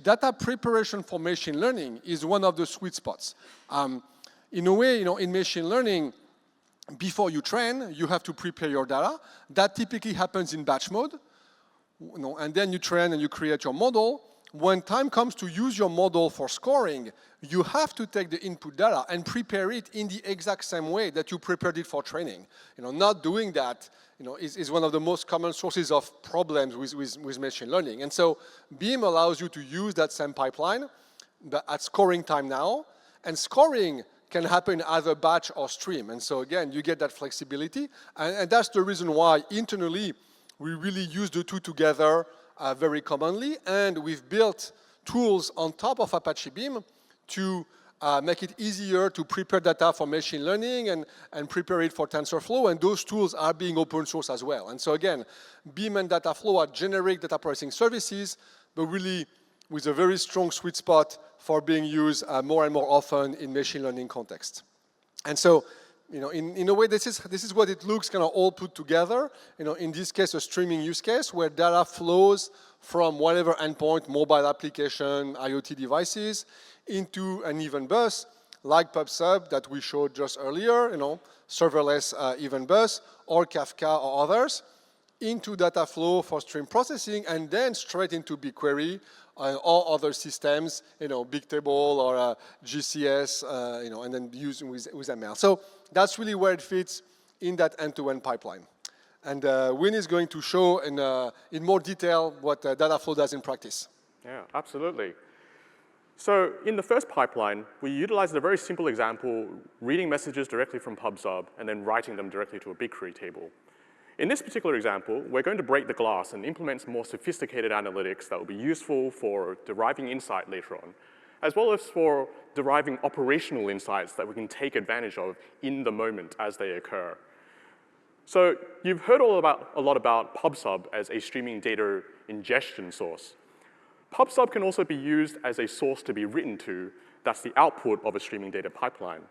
Data preparation for machine learning is one of the sweet spots. In a way, in machine learning, before you train, you have to prepare your data. That typically happens in batch mode. And then you train and you create your model. When time comes to use your model for scoring, you have to take the input data and prepare it in the exact same way that you prepared it for training. Not doing that is one of the most common sources of problems with machine learning. And so Beam allows you to use that same pipeline at scoring time now. And scoring can happen either batch or stream. And so again, you get that flexibility. And that's the reason why internally we really use the two together very commonly. And we've built tools on top of Apache Beam to make it easier to prepare data for machine learning and prepare it for TensorFlow. And those tools are being open source as well. And so again, Beam and Dataflow are generic data processing services, but really with a very strong sweet spot for being used more and more often in machine learning context. And so, in a way, this is what it looks kind of all put together. In this case, a streaming use case where data flows from whatever endpoint, mobile application, IoT devices, into an event bus, like PubSub that we showed just earlier, serverless event bus, or Kafka or others, into Dataflow for stream processing, and then straight into BigQuery or other systems, Bigtable or GCS, and then using with ML. So that's really where it fits in that end-to-end pipeline. And Win is going to show in more detail what Dataflow does in practice. Yeah, absolutely. So in the first pipeline, we utilized a very simple example, reading messages directly from PubSub and then writing them directly to a BigQuery table. In this particular example, we're going to break the glass and implement some more sophisticated analytics that will be useful for deriving insight later on, as well as for deriving operational insights that we can take advantage of in the moment as they occur. So you've heard a lot about PubSub as a streaming data ingestion source. PubSub can also be used as a source to be written to. That's the output of a streaming data pipeline.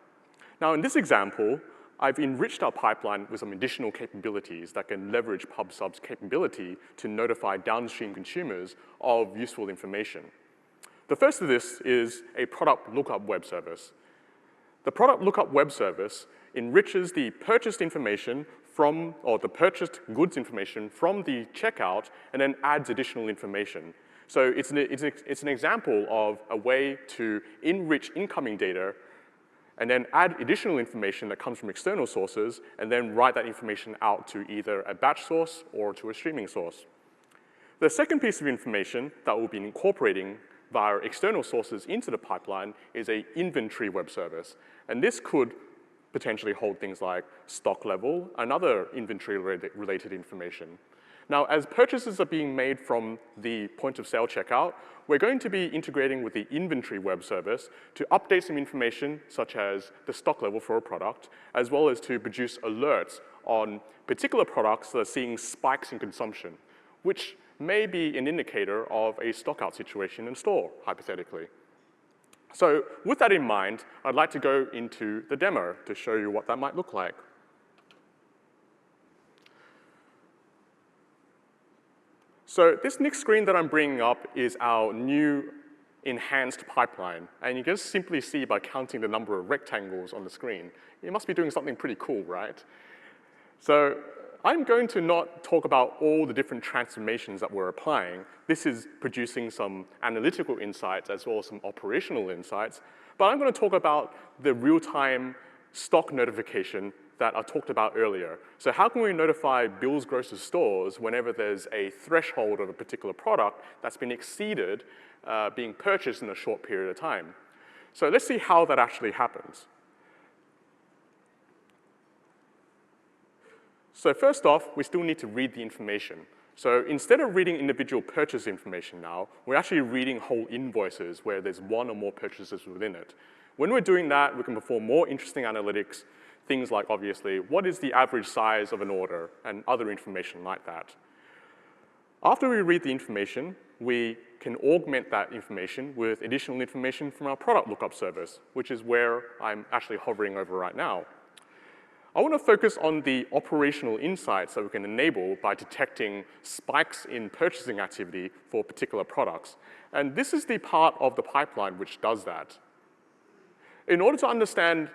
Now, in this example, I've enriched our pipeline with some additional capabilities that can leverage PubSub's capability to notify downstream consumers of useful information. The first of this is a product lookup web service. The product lookup web service enriches the purchased information or the purchased goods information from the checkout and then adds additional information. So it's an example of a way to enrich incoming data and then add additional information that comes from external sources, and then write that information out to either a batch source or to a streaming source. The second piece of information that we'll be incorporating via external sources into the pipeline is an inventory web service. And this could potentially hold things like stock level and other inventory-related information. Now, as purchases are being made from the point of sale checkout, we're going to be integrating with the inventory web service to update some information, such as the stock level for a product, as well as to produce alerts on particular products that are seeing spikes in consumption, which may be an indicator of a stockout situation in store, hypothetically. So with that in mind, I'd like to go into the demo to show you what that might look like. So this next screen that I'm bringing up is our new enhanced pipeline. And you can just simply see by counting the number of rectangles on the screen, you must be doing something pretty cool, right? So I'm going to not talk about all the different transformations that we're applying. This is producing some analytical insights as well as some operational insights. But I'm going to talk about the real-time stock notification that I talked about earlier. So how can we notify Bill's Grocer's stores whenever there's a threshold of a particular product that's been exceeded being purchased in a short period of time? So let's see how that actually happens. So first off, we still need to read the information. So instead of reading individual purchase information now, we're actually reading whole invoices where there's one or more purchases within it. When we're doing that, we can perform more interesting analytics, things like, obviously, what is the average size of an order and other information like that. After we read the information, we can augment that information with additional information from our product lookup service, which is where I'm actually hovering over right now. I want to focus on the operational insights that we can enable by detecting spikes in purchasing activity for particular products. And this is the part of the pipeline which does that. In order to understand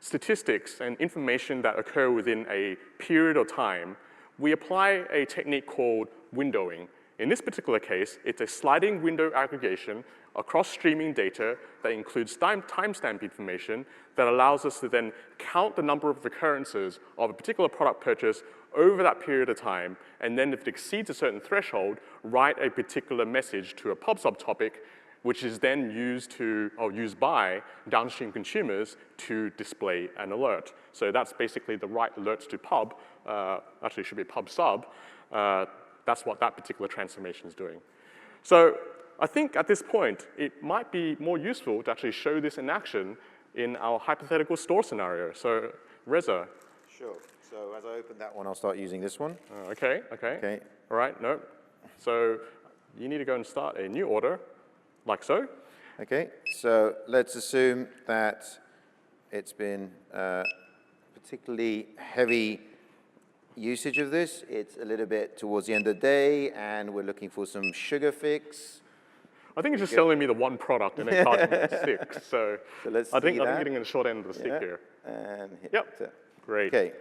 statistics and information that occur within a period of time, we apply a technique called windowing. In this particular case, it's a sliding window aggregation across streaming data that includes timestamp information that allows us to then count the number of occurrences of a particular product purchase over that period of time, and then if it exceeds a certain threshold, write a particular message to a PubSub topic, which is then used by downstream consumers to display an alert. So that's basically the right alerts to pub, actually it should be PubSub. That's what that particular transformation is doing. So I think at this point, it might be more useful to actually show this in action in our hypothetical store scenario. So Reza. Sure. So as I open that one, I'll start using this one. Okay. All right, no. So you need to go and start a new order, like so. Okay, so let's assume that it's been particularly heavy usage of this. It's a little bit towards the end of the day, and we're looking for some sugar fix. I think it's just telling me the one product and then charging me 6. So let's I think that. I'm getting the short end of the stick here. And hit Yep. Great. Okay.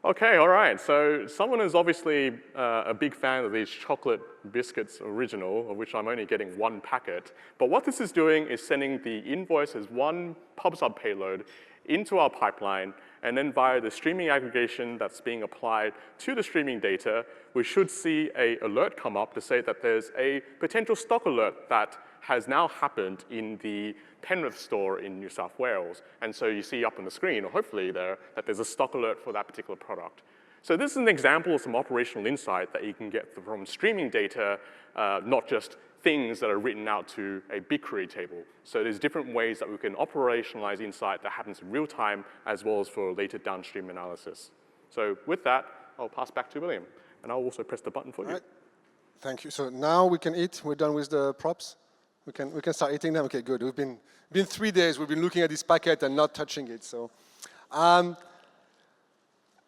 Okay, all right. So someone is obviously a big fan of these chocolate biscuits original, of which I'm only getting 1 packet. But what this is doing is sending the invoice as one PubSub payload into our pipeline, and then via the streaming aggregation that's being applied to the streaming data, we should see an alert come up to say that there's a potential stock alert that has now happened in the Penrith store in New South Wales. And so you see up on the screen, or hopefully there, that there's a stock alert for that particular product. So this is an example of some operational insight that you can get from streaming data, not just things that are written out to a BigQuery table. So there's different ways that we can operationalize insight that happens in real time, as well as for later downstream analysis. So with that, I'll pass back to William, and I'll also press the button for you. All right. Thank you. So now we can eat. We're done with the props. We can start eating them. Okay, good. We've been 3 days. We've been looking at this packet and not touching it. So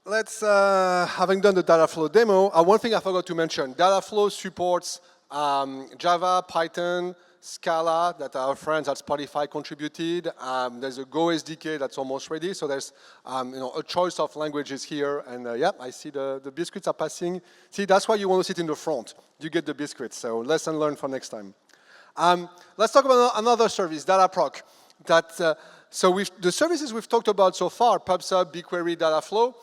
let's, having done the Dataflow demo, one thing I forgot to mention, Dataflow supports Java, Python, Scala that our friends at Spotify contributed. There's a Go SDK that's almost ready. So there's a choice of languages here. And yeah, I see the biscuits are passing. See, that's why you want to sit in the front. You get the biscuits. So lesson learned for next time. Let's talk about another service, Dataproc. The services we've talked about so far, PubSub, BigQuery, Dataflow,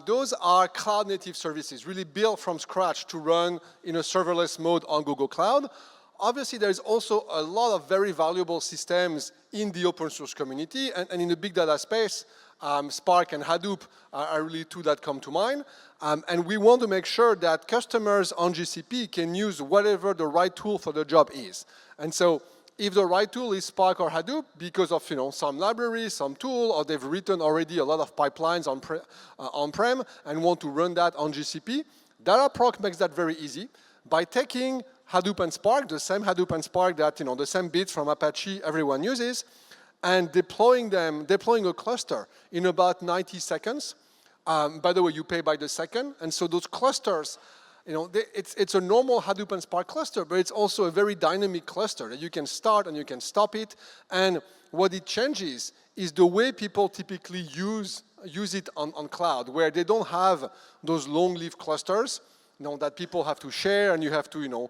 those are cloud-native services, really built from scratch to run in a serverless mode on Google Cloud. Obviously, there's also a lot of very valuable systems in the open source community, and in the big data space, Spark and Hadoop are really two that come to mind. And we want to make sure that customers on GCP can use whatever the right tool for the job is. And so if the right tool is Spark or Hadoop because of some library, some tool, or they've written already a lot of pipelines on-prem and want to run that on GCP, Dataproc makes that very easy by taking Hadoop and Spark, the same Hadoop and Spark that, the same bits from Apache everyone uses, and deploying a cluster in about 90 seconds. By the way, you pay by the second, and so those clusters it's a normal Hadoop and Spark cluster, but it's also a very dynamic cluster that you can start and you can stop it. And what it changes is the way people typically use it on cloud, where they don't have those long-lived clusters, that people have to share and you have to,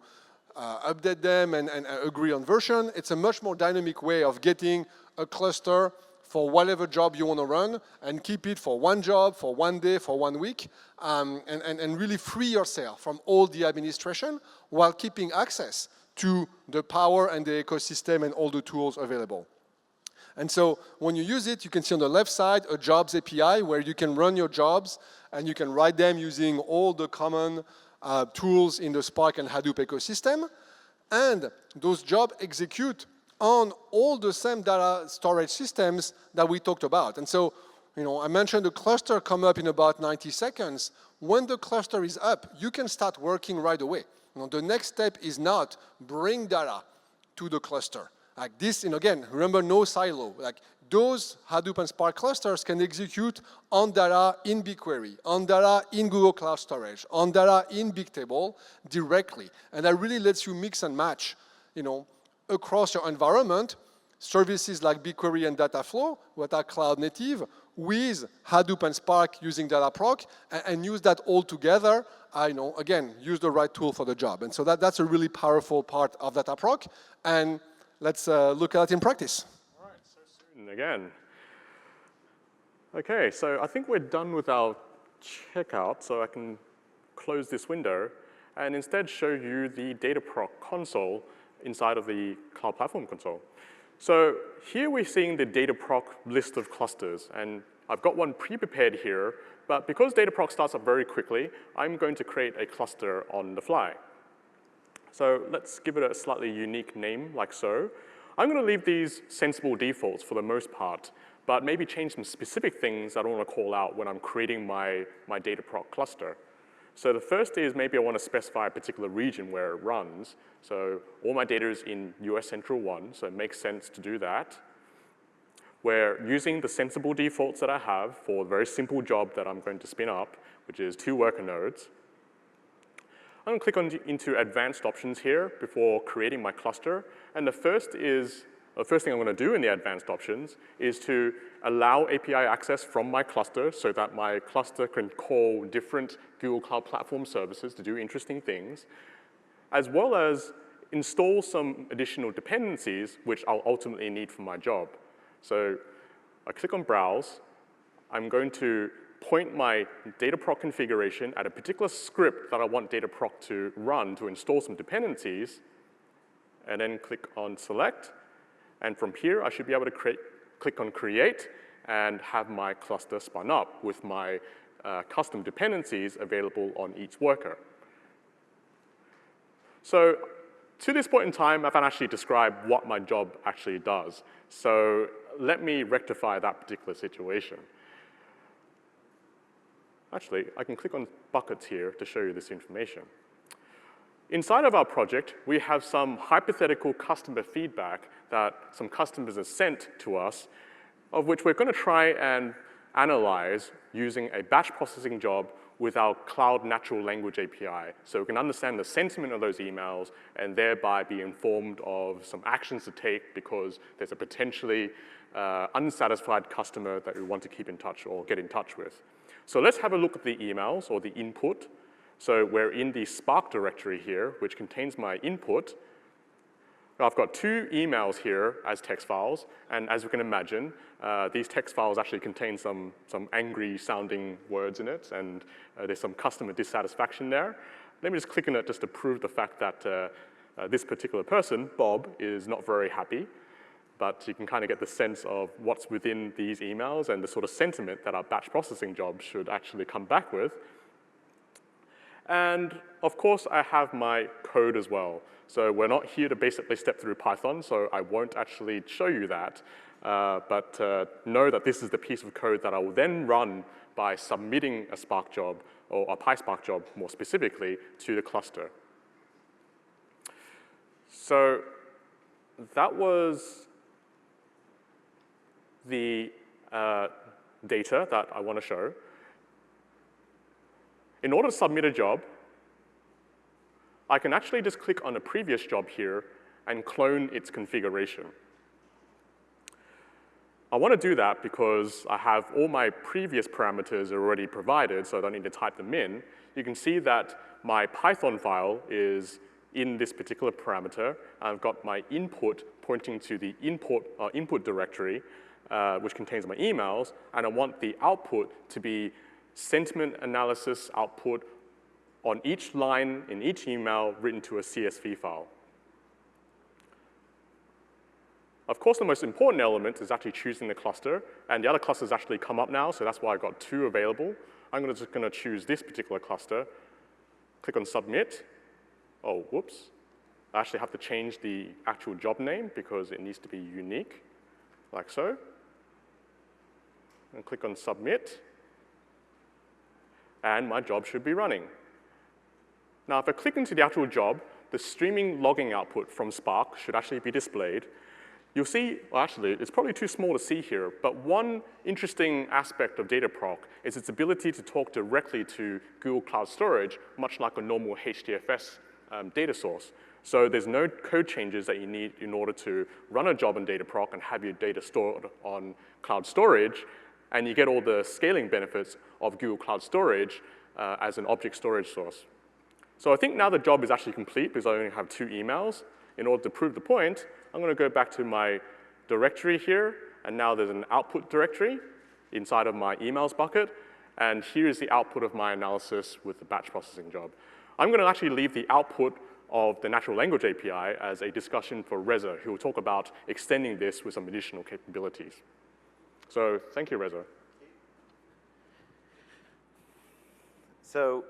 update them and agree on version. It's a much more dynamic way of getting a cluster for whatever job you want to run and keep it for one job, for one day, for 1 week, and really free yourself from all the administration while keeping access to the power and the ecosystem and all the tools available. And so when you use it, you can see on the left side a jobs API where you can run your jobs and you can write them using all the common tools in the Spark and Hadoop ecosystem. And those jobs execute on all the same data storage systems that we talked about. And so, I mentioned the cluster come up in about 90 seconds. When the cluster is up, you can start working right away. The next step is not bring data to the cluster. Like this, and again, remember no silo. Like those Hadoop and Spark clusters can execute on data in BigQuery, on data in Google Cloud Storage, on data in Bigtable directly. And that really lets you mix and match, across your environment, services like BigQuery and Dataflow, what are cloud native, with Hadoop and Spark using Dataproc, and use that all together. Again, use the right tool for the job. And so that's a really powerful part of Dataproc. And let's look at it in practice. All right, so soon again. Okay, so I think we're done with our checkout, so I can close this window and instead show you the Dataproc console inside of the Cloud Platform console. So here we're seeing the Dataproc list of clusters, and I've got one pre-prepared here, but because Dataproc starts up very quickly, I'm going to create a cluster on the fly. So let's give it a slightly unique name, like so. I'm going to leave these sensible defaults for the most part, but maybe change some specific things I don't want to call out when I'm creating my Dataproc cluster. So the first is maybe I want to specify a particular region where it runs. So all my data is in US Central 1, so it makes sense to do that. We're using the sensible defaults that I have for a very simple job that I'm going to spin up, which is 2 worker nodes. I'm going to click into advanced options here before creating my cluster. And the first thing I'm going to do in the advanced options is to allow API access from my cluster so that my cluster can call different Google Cloud Platform services to do interesting things, as well as install some additional dependencies which I'll ultimately need for my job. So I click on Browse. I'm going to point my Dataproc configuration at a particular script that I want Dataproc to run to install some dependencies, and then click on Select. And from here, I should be able to click on Create and have my cluster spun up with my custom dependencies available on each worker. So to this point in time, I've actually described what my job actually does. So let me rectify that particular situation. Actually, I can click on buckets here to show you this information. Inside of our project, we have some hypothetical customer feedback that some customers have sent to us, of which we're going to try and analyze using a batch processing job with our Cloud Natural Language API. So we can understand the sentiment of those emails and thereby be informed of some actions to take because there's a potentially unsatisfied customer that we want to keep in touch or get in touch with. So let's have a look at the emails or the input. So we're in the Spark directory here, which contains my input. I've got 2 emails here as text files, and as you can imagine, these text files actually contain some angry-sounding words in it, and there's some customer dissatisfaction there. Let me just click on it just to prove the fact that this particular person, Bob, is not very happy, but you can kind of get the sense of what's within these emails and the sort of sentiment that our batch processing job should actually come back with. And of course, I have my code as well. So we're not here to basically step through Python, so I won't actually show you that. But know that this is the piece of code that I will then run by submitting a Spark job, or a PySpark job more specifically, to the cluster. So that was the data that I want to show. In order to submit a job, I can actually just click on a previous job here and clone its configuration. I want to do that because I have all my previous parameters already provided, so I don't need to type them in. You can see that my Python file is in this particular parameter. I've got my input pointing to the input directory, which contains my emails, and I want the output to be sentiment analysis output on each line in each email written to a CSV file. Of course, the most important element is actually choosing the cluster, and the other clusters actually come up now, so that's why I've got 2 available. I'm just going to choose this particular cluster, click on Submit. Oh, whoops. I actually have to change the actual job name because it needs to be unique, like so. And click on Submit, and my job should be running. Now, if I click into the actual job, the streaming logging output from Spark should actually be displayed. You'll see, well, actually, it's probably too small to see here, but one interesting aspect of Dataproc is its ability to talk directly to Google Cloud Storage, much like a normal HDFS data source. So there's no code changes that you need in order to run a job in Dataproc and have your data stored on cloud storage, and you get all the scaling benefits of Google Cloud Storage as an object storage source. So I think now the job is actually complete because I only have 2 emails. In order to prove the point, I'm going to go back to my directory here, and now there's an output directory inside of my emails bucket, and here is the output of my analysis with the batch processing job. I'm going to actually leave the output of the natural language API as a discussion for Reza, who will talk about extending this with some additional capabilities. So thank you, Reza. So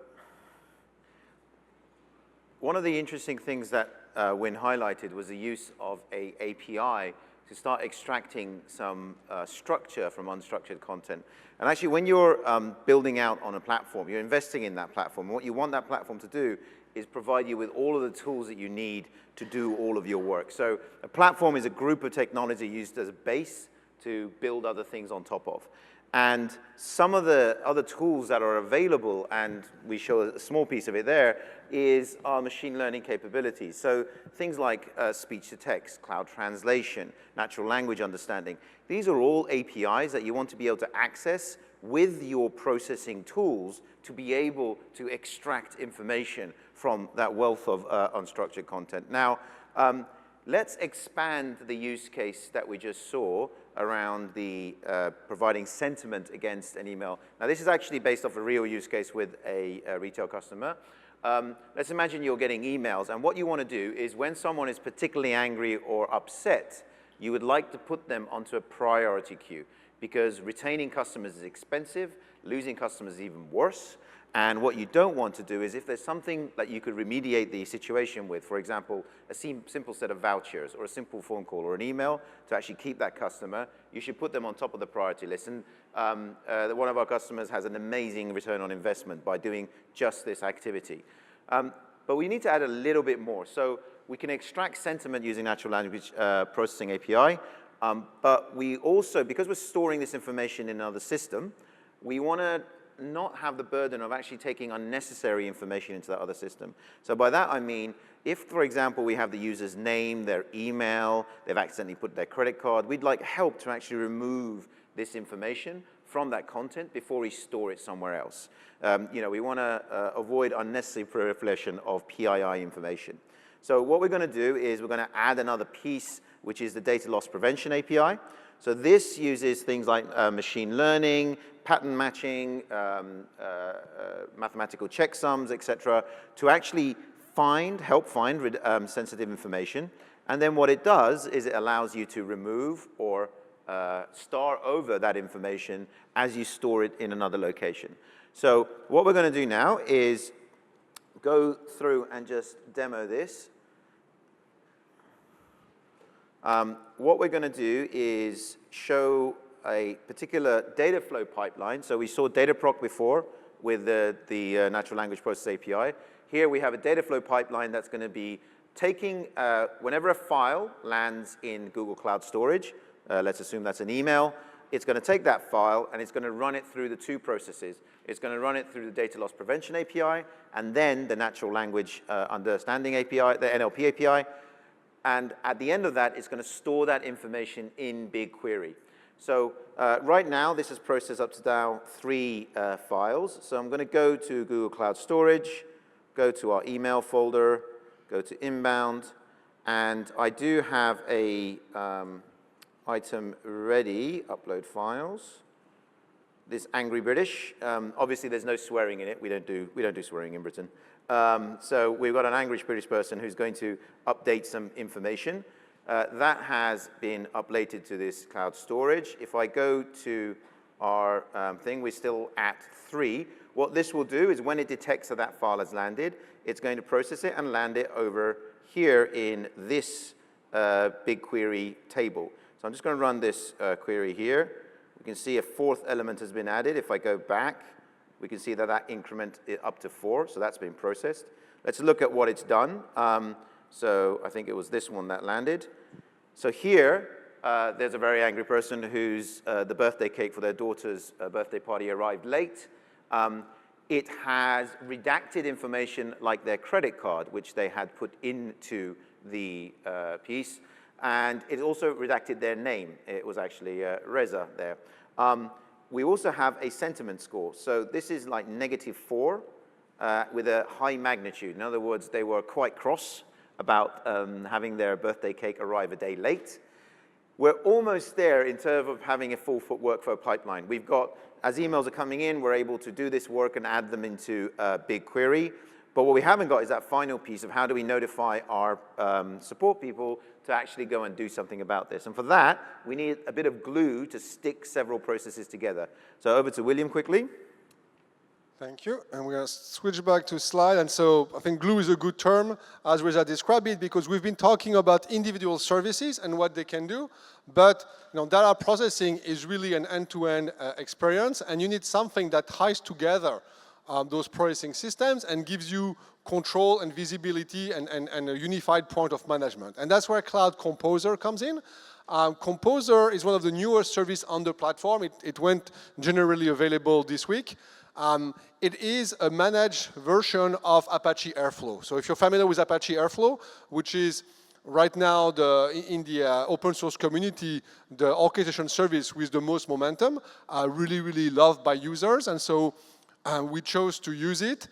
one of the interesting things that Win highlighted was the use of an API to start extracting some structure from unstructured content. And actually, when you're building out on a platform, you're investing in that platform. What you want that platform to do is provide you with all of the tools that you need to do all of your work. So a platform is a group of technology used as a base to build other things on top of. And some of the other tools that are available, and we show a small piece of it there, is our machine learning capabilities. So things like speech-to-text, cloud translation, natural language understanding. These are all APIs that you want to be able to access with your processing tools to be able to extract information from that wealth of unstructured content. Now, let's expand the use case that we just saw around the providing sentiment against an email. Now, this is actually based off a real use case with a retail customer. Let's imagine you're getting emails, and what you want to do is when someone is particularly angry or upset, you would like to put them onto a priority queue, because retaining customers is expensive, losing customers is even worse. And what you don't want to do is if there's something that you could remediate the situation with, for example, a simple set of vouchers or a simple phone call or an email to actually keep that customer, you should put them on top of the priority list. And one of our customers has an amazing return on investment by doing just this activity. But we need to add a little bit more. So we can extract sentiment using natural language processing API. But we also, because we're storing this information in another system, we want to not have the burden of actually taking unnecessary information into that other system. So by that I mean, if, for example, we have the user's name, their email, they've accidentally put their credit card, we'd like help to actually remove this information from that content before we store it somewhere else. We want to avoid unnecessary proliferation of PII information. So what we're going to do is we're going to add another piece, which is the data loss prevention API. So this uses things like machine learning, pattern matching, mathematical checksums, et cetera, to actually help find sensitive information. And then what it does is it allows you to remove or star over that information as you store it in another location. So what we're going to do now is go through and just demo this. What we're going to do is show a particular Dataflow pipeline. So we saw Dataproc before with the natural language process API. Here we have a Dataflow pipeline that's going to be taking, whenever a file lands in Google Cloud Storage, let's assume that's an email, it's going to take that file and it's going to run it through the two processes. It's going to run it through the data loss prevention API and then the natural language understanding API, the NLP API. And at the end of that, it's going to store that information in BigQuery. So right now, this has processed up to now 3 files. So I'm going to go to Google Cloud Storage, go to our email folder, go to inbound, and I do have a item ready, upload files. This Angry British, obviously there's no swearing in it. We don't do swearing in Britain. So we've got an angry British person who's going to update some information. That has been uploaded to this cloud storage. If I go to our thing, we're still at 3. What this will do is when it detects that that file has landed, it's going to process it and land it over here in this BigQuery table. So I'm just going to run this query here. We can see a 4th element has been added. If I go back, we can see that that increment is up to 4, so that's been processed. Let's look at what it's done. So I think it was this one that landed. So here, there's a very angry person whose the birthday cake for their daughter's birthday party arrived late. It has redacted information like their credit card, which they had put into the piece. And it also redacted their name. It was actually Reza there. We also have a sentiment score. So this is like -4 with a high magnitude. In other words, they were quite cross about having their birthday cake arrive a day late. We're almost there in terms of having a full workflow pipeline. We've got, as emails are coming in, we're able to do this work and add them into BigQuery. But what we haven't got is that final piece of how do we notify our support people to actually go and do something about this. And for that, we need a bit of glue to stick several processes together. So over to William quickly. Thank you. And we're going to switch back to slide. And so I think glue is a good term, as Reza described it, because we've been talking about individual services and what they can do. But data processing is really an end-to-end experience, and you need something that ties together those processing systems and gives you control and visibility and a unified point of management. And that's where Cloud Composer comes in. Composer is one of the newer services on the platform. It went generally available this week. It is a managed version of Apache Airflow. So if you're familiar with Apache Airflow, which is right now in the open source community, the orchestration service with the most momentum, really, really loved by users. And so we chose to use it,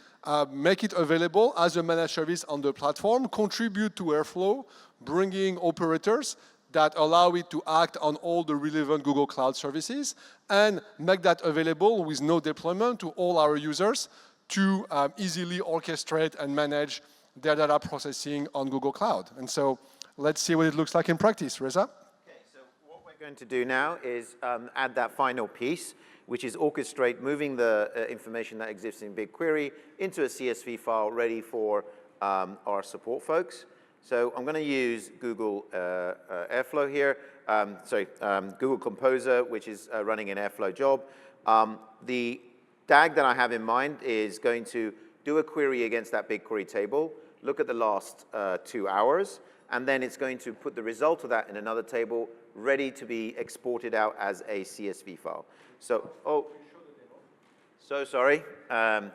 make it available as a managed service on the platform, contribute to Airflow, bringing operators that allow it to act on all the relevant Google Cloud services, and make that available with no deployment to all our users to easily orchestrate and manage their data processing on Google Cloud. And so let's see what it looks like in practice. Reza? Okay, so what we're going to do now is add that final piece, which is orchestrate moving the information that exists in BigQuery into a CSV file ready for our support folks. So I'm going to use Google Airflow here, Google Composer, which is running an Airflow job. The DAG that I have in mind is going to do a query against that BigQuery table, look at the last 2 hours, and then it's going to put the result of that in another table ready to be exported out as a CSV file. So, so sorry. Now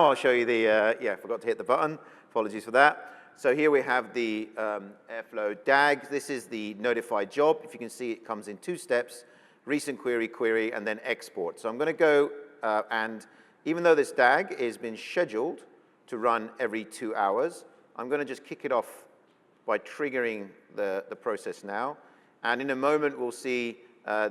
I'll show you the, I forgot to hit the button. Apologies for that. So here we have the Airflow DAG. This is the notified job. If you can see, it comes in 2 steps, recent query, and then export. So I'm going to go and even though this DAG has been scheduled to run every 2 hours, I'm going to just kick it off by triggering the process now. And in a moment, we'll see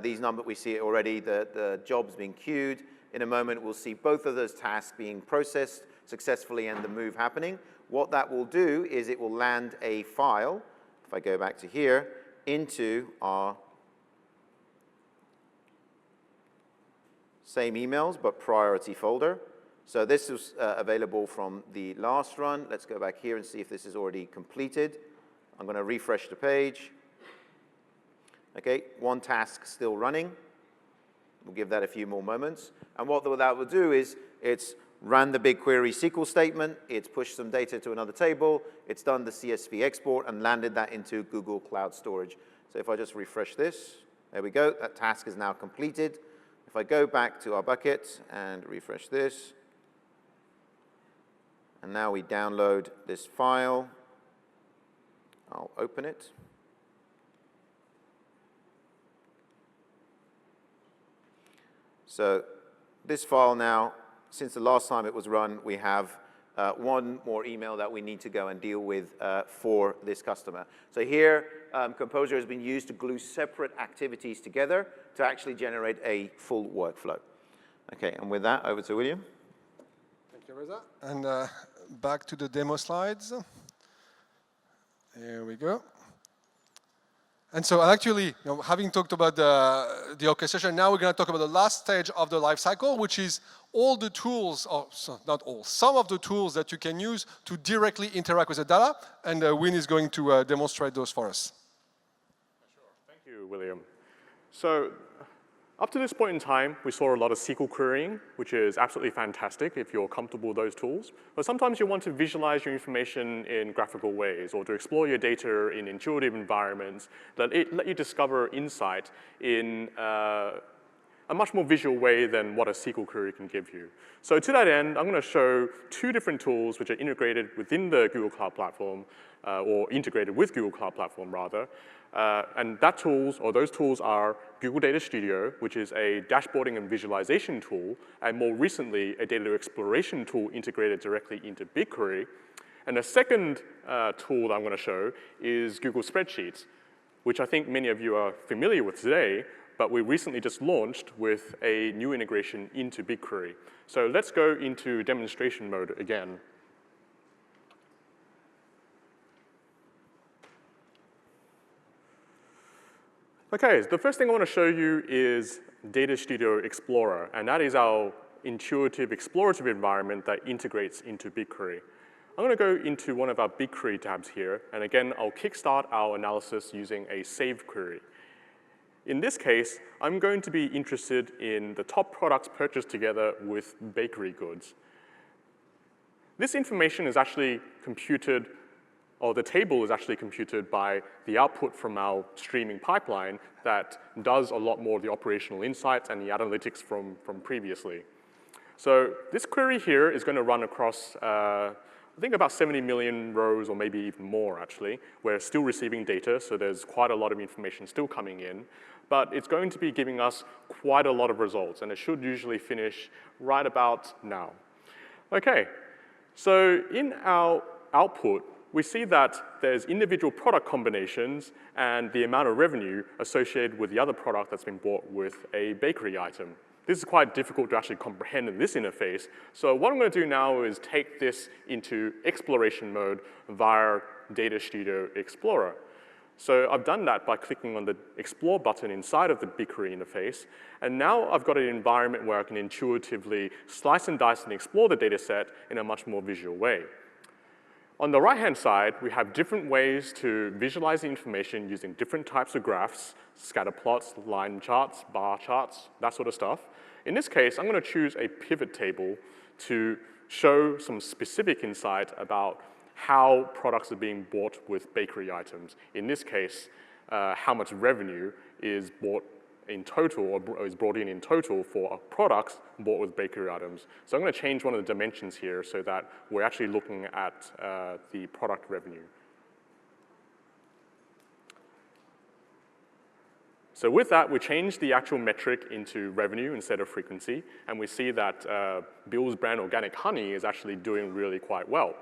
these numbers. We see it already, the jobs being queued. In a moment, we'll see both of those tasks being processed successfully and the move happening. What that will do is it will land a file, if I go back to here, into our same emails, but priority folder. So this is available from the last run. Let's go back here and see if this is already completed. I'm going to refresh the page. Okay, 1 task still running. We'll give that a few more moments. And what that will do is it's ran the BigQuery SQL statement, it's pushed some data to another table, it's done the CSV export and landed that into Google Cloud Storage. So if I just refresh this, There we go. That task is now completed. If I go back to our bucket and refresh this, and now we download this file, I'll open it. So this file now, since the last time it was run, we have one more email that we need to go and deal with for this customer. So here, Composer has been used to glue separate activities together to actually generate a full workflow. Okay, and with that, over to William. Thank you, Reza. And back to the demo slides. Here we go. And so actually, having talked about the orchestration, now we're going to talk about the last stage of the life cycle, which is all the tools, or not all, some of the tools that you can use to directly interact with the data. And Win is going to demonstrate those for us. Sure. Thank you, William. So up to this point in time, we saw a lot of SQL querying, which is absolutely fantastic if you're comfortable with those tools. But sometimes you want to visualize your information in graphical ways or to explore your data in intuitive environments that let you discover insight in a much more visual way than what a SQL query can give you. So to that end, I'm going to show two different tools which are integrated within the Google Cloud Platform, or integrated with Google Cloud Platform, rather. And those tools are Google Datastudio, which is a dashboarding and visualization tool, and more recently, a data exploration tool integrated directly into BigQuery. And the second tool that I'm going to show is Google Spreadsheets, which I think many of you are familiar with today, but we recently just launched with a new integration into BigQuery. So let's go into demonstration mode again. Okay, the first thing I want to show you is Datastudio Explorer, and that is our intuitive, explorative environment that integrates into BigQuery. I'm going to go into one of our BigQuery tabs here, and again, I'll kickstart our analysis using a saved query. In this case, I'm going to be interested in the top products purchased together with bakery goods. This information is actually computed, or the table is actually computed by the output from our streaming pipeline that does a lot more of the operational insights and the analytics from previously. So this query here is going to run across, I think about 70 million rows, or maybe even more, actually. We're still receiving data, so there's quite a lot of information still coming in. But it's going to be giving us quite a lot of results, and it should usually finish right about now. Okay, so in our output, we see that there's individual product combinations and the amount of revenue associated with the other product that's been bought with a bakery item. This is quite difficult to actually comprehend in this interface. So what I'm going to do now is take this into exploration mode via Datastudio Explorer. So I've done that by clicking on the Explore button inside of the BigQuery interface. And now I've got an environment where I can intuitively slice and dice and explore the data set in a much more visual way. On the right-hand side, we have different ways to visualize the information using different types of graphs, scatter plots, line charts, bar charts, that sort of stuff. In this case, I'm going to choose a pivot table to show some specific insight about how products are being bought with bakery items. In this case, how much revenue is bought in total, or is brought in total for products bought with bakery items. So I'm going to change one of the dimensions here so that we're actually looking at the product revenue. So with that, we changed the actual metric into revenue instead of frequency, and we see that Bill's brand organic honey is actually doing really quite well.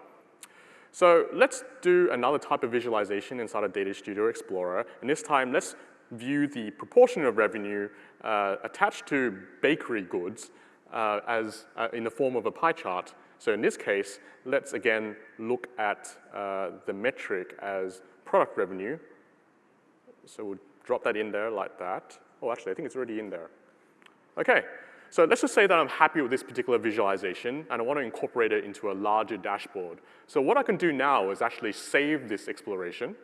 So let's do another type of visualization inside of Datastudio Explorer, and this time let's view the proportion of revenue attached to bakery goods as in the form of a pie chart. So in this case, let's again look at the metric as product revenue. So we'll drop that in there like that. Oh, actually, I think it's already in there. Okay, so let's just say that I'm happy with this particular visualization, and I want to incorporate it into a larger dashboard. So what I can do now is actually save this exploration.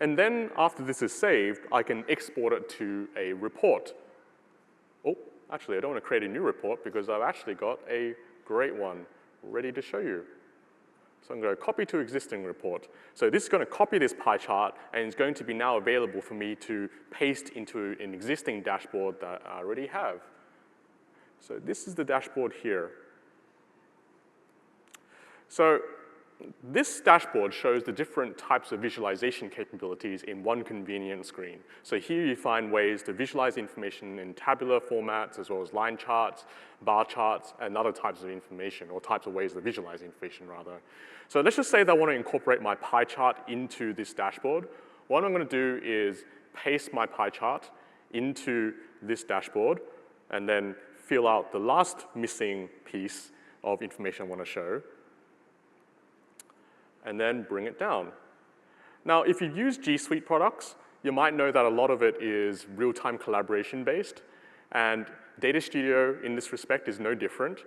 And then after this is saved, I can export it to a report. Oh, actually, I don't want to create a new report because I've actually got a great one ready to show you. So I'm going to copy to existing report. So this is going to copy this pie chart, and it's going to be now available for me to paste into an existing dashboard that I already have. So this is the dashboard here. So this dashboard shows the different types of visualization capabilities in one convenient screen. So here you find ways to visualize information in tabular formats, as well as line charts, bar charts, and other types of information, or types of ways to visualize information, rather. So let's just say that I want to incorporate my pie chart into this dashboard. What I'm going to do is paste my pie chart into this dashboard, and then fill out the last missing piece of information I want to show, and then bring it down. Now, if you use G Suite products, you might know that a lot of it is real-time collaboration based, and Datastudio in this respect is no different.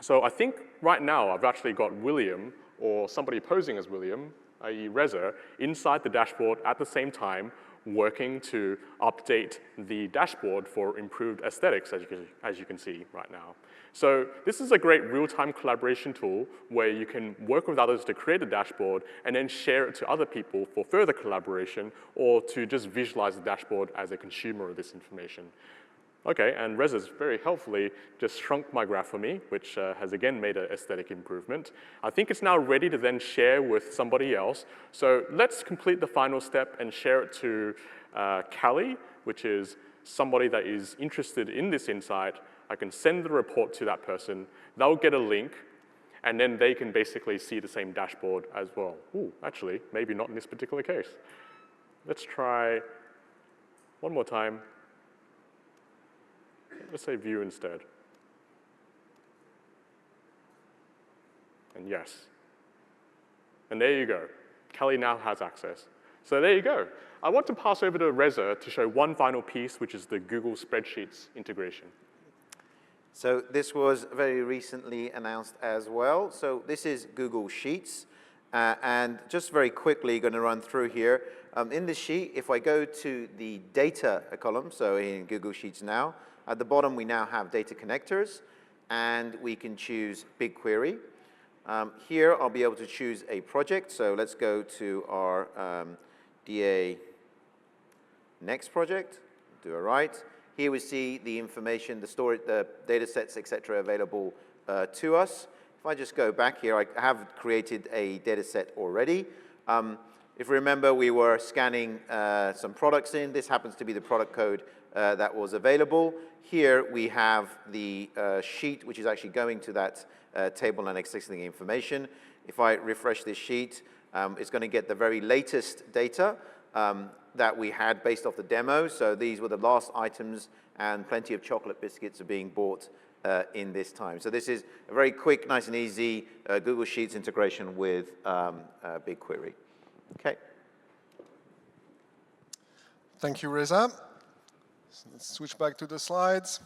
So I think right now I've actually got William, or somebody posing as William, i.e. Reza, inside the dashboard at the same time, working to update the dashboard for improved aesthetics, as you can see right now. So this is a great real-time collaboration tool where you can work with others to create a dashboard and then share it to other people for further collaboration, or to just visualize the dashboard as a consumer of this information. Okay, and Reza's very helpfully just shrunk my graph for me, which has again made an aesthetic improvement. I think it's now ready to then share with somebody else. So let's complete the final step and share it to Callie, which is somebody that is interested in this insight. I can send the report to that person. They'll get a link, and then they can basically see the same dashboard as well. Ooh, actually, maybe not in this particular case. Let's try one more time. Let's say view instead. And yes. And there you go. Kelly now has access. So there you go. I want to pass over to Reza to show one final piece, which is the Google Spreadsheets integration. So this was very recently announced as well. So this is Google Sheets. And just very quickly, going to run through here. In the sheet, if I go to the data column, so in Google Sheets now, at the bottom, we now have data connectors, and we can choose BigQuery. Here, I'll be able to choose a project. So let's go to our DA next project, do a write. Here we see the information, the storage, the data sets, et cetera, available to us. If I just go back here, I have created a data set already. If you remember, we were scanning some products in. This happens to be the product code that was available. Here we have the sheet, which is actually going to that table and accessing information. If I refresh this sheet, it's going to get the very latest data that we had based off the demo. So these were the last items, and plenty of chocolate biscuits are being bought in this time. So this is a very quick, nice and easy Google Sheets integration with BigQuery. Okay. Thank you, Reza. Let's switch back to the slides.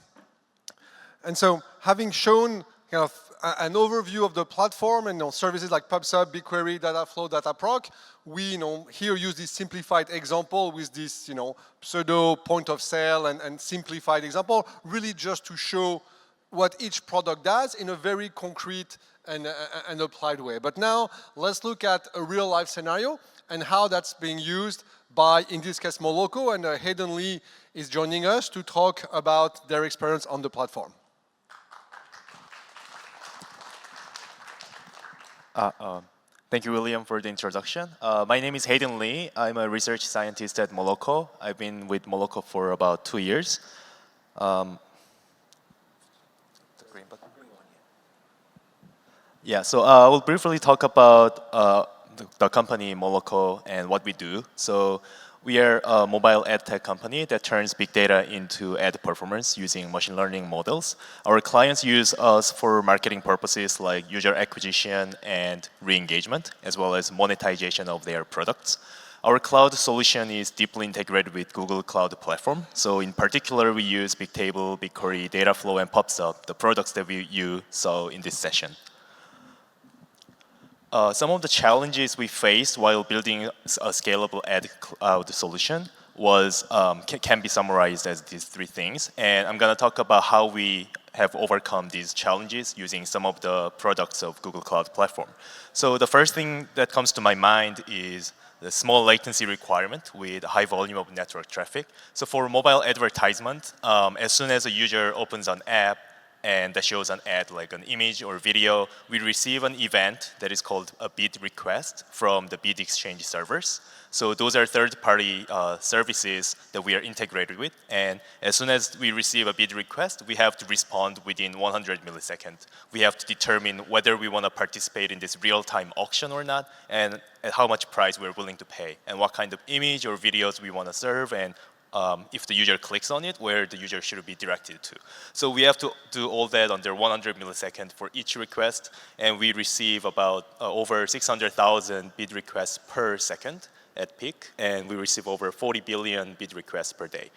And so, having shown kind of an overview of the platform and services like PubSub, BigQuery, Dataflow, Dataproc, we here use this simplified example with this pseudo point of sale and simplified example, really just to show what each product does in a very concrete and applied way. But now let's look at a real life scenario and how that's being used by, in this case, Moloko, and Hayden Lee is joining us to talk about their experience on the platform. Thank you, William, for the introduction. My name is Hayden Lee. I'm a research scientist at Moloko. I've been with Moloko for about 2 years. The green button. Yeah, so I will briefly talk about the company Moloko and what we do. So we are a mobile ad tech company that turns big data into ad performance using machine learning models. Our clients use us for marketing purposes like user acquisition and re-engagement, as well as monetization of their products. Our cloud solution is deeply integrated with Google Cloud Platform. So in particular, we use Bigtable, BigQuery, Dataflow, and PubSub, the products that you saw in this session. Some of the challenges we faced while building a scalable ad cloud solution can be summarized as these 3 things. And I'm going to talk about how we have overcome these challenges using some of the products of Google Cloud Platform. So the first thing that comes to my mind is the small latency requirement with high volume of network traffic. So for mobile advertisement, as soon as a user opens an app and that shows an ad like an image or video, we receive an event that is called a bid request from the bid exchange servers. So those are third-party services that we are integrated with. And as soon as we receive a bid request, we have to respond within 100 milliseconds. We have to determine whether we want to participate in this real-time auction or not, and at how much price we're willing to pay, and what kind of image or videos we want to serve, and if the user clicks on it, where the user should be directed to. So we have to do all that under 100 milliseconds for each request, and we receive about over 600,000 bid requests per second at peak, and we receive over 40 billion bid requests per day.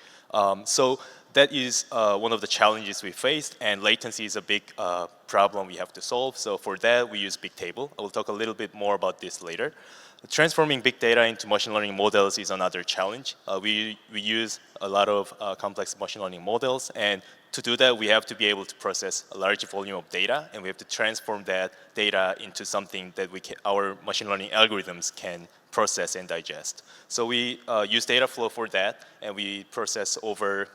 So that is one of the challenges we faced, and latency is a big problem we have to solve. So for that, we use Bigtable. I will talk a little bit more about this later. Transforming big data into machine learning models is another challenge. We use a lot of complex machine learning models, and to do that, we have to be able to process a large volume of data, and we have to transform that data into something that our machine learning algorithms can process and digest. So we use Dataflow for that, and we process over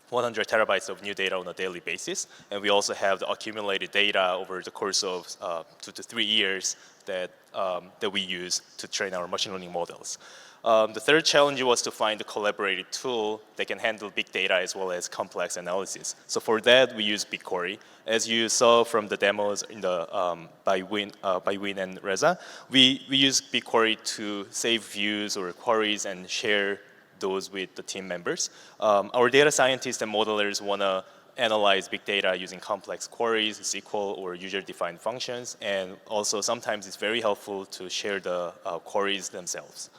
100 terabytes of new data on a daily basis, and we also have the accumulated data over the course of 2 to 3 years that we use to train our machine learning models. The third challenge was to find a collaborative tool that can handle big data as well as complex analysis. So for that, we use BigQuery. As you saw from the demos in the, by Win and Reza, we use BigQuery to save views or queries and share those with the team members. Our data scientists and modelers want to analyze big data using complex queries, SQL, or user-defined functions, and also sometimes it's very helpful to share the queries themselves.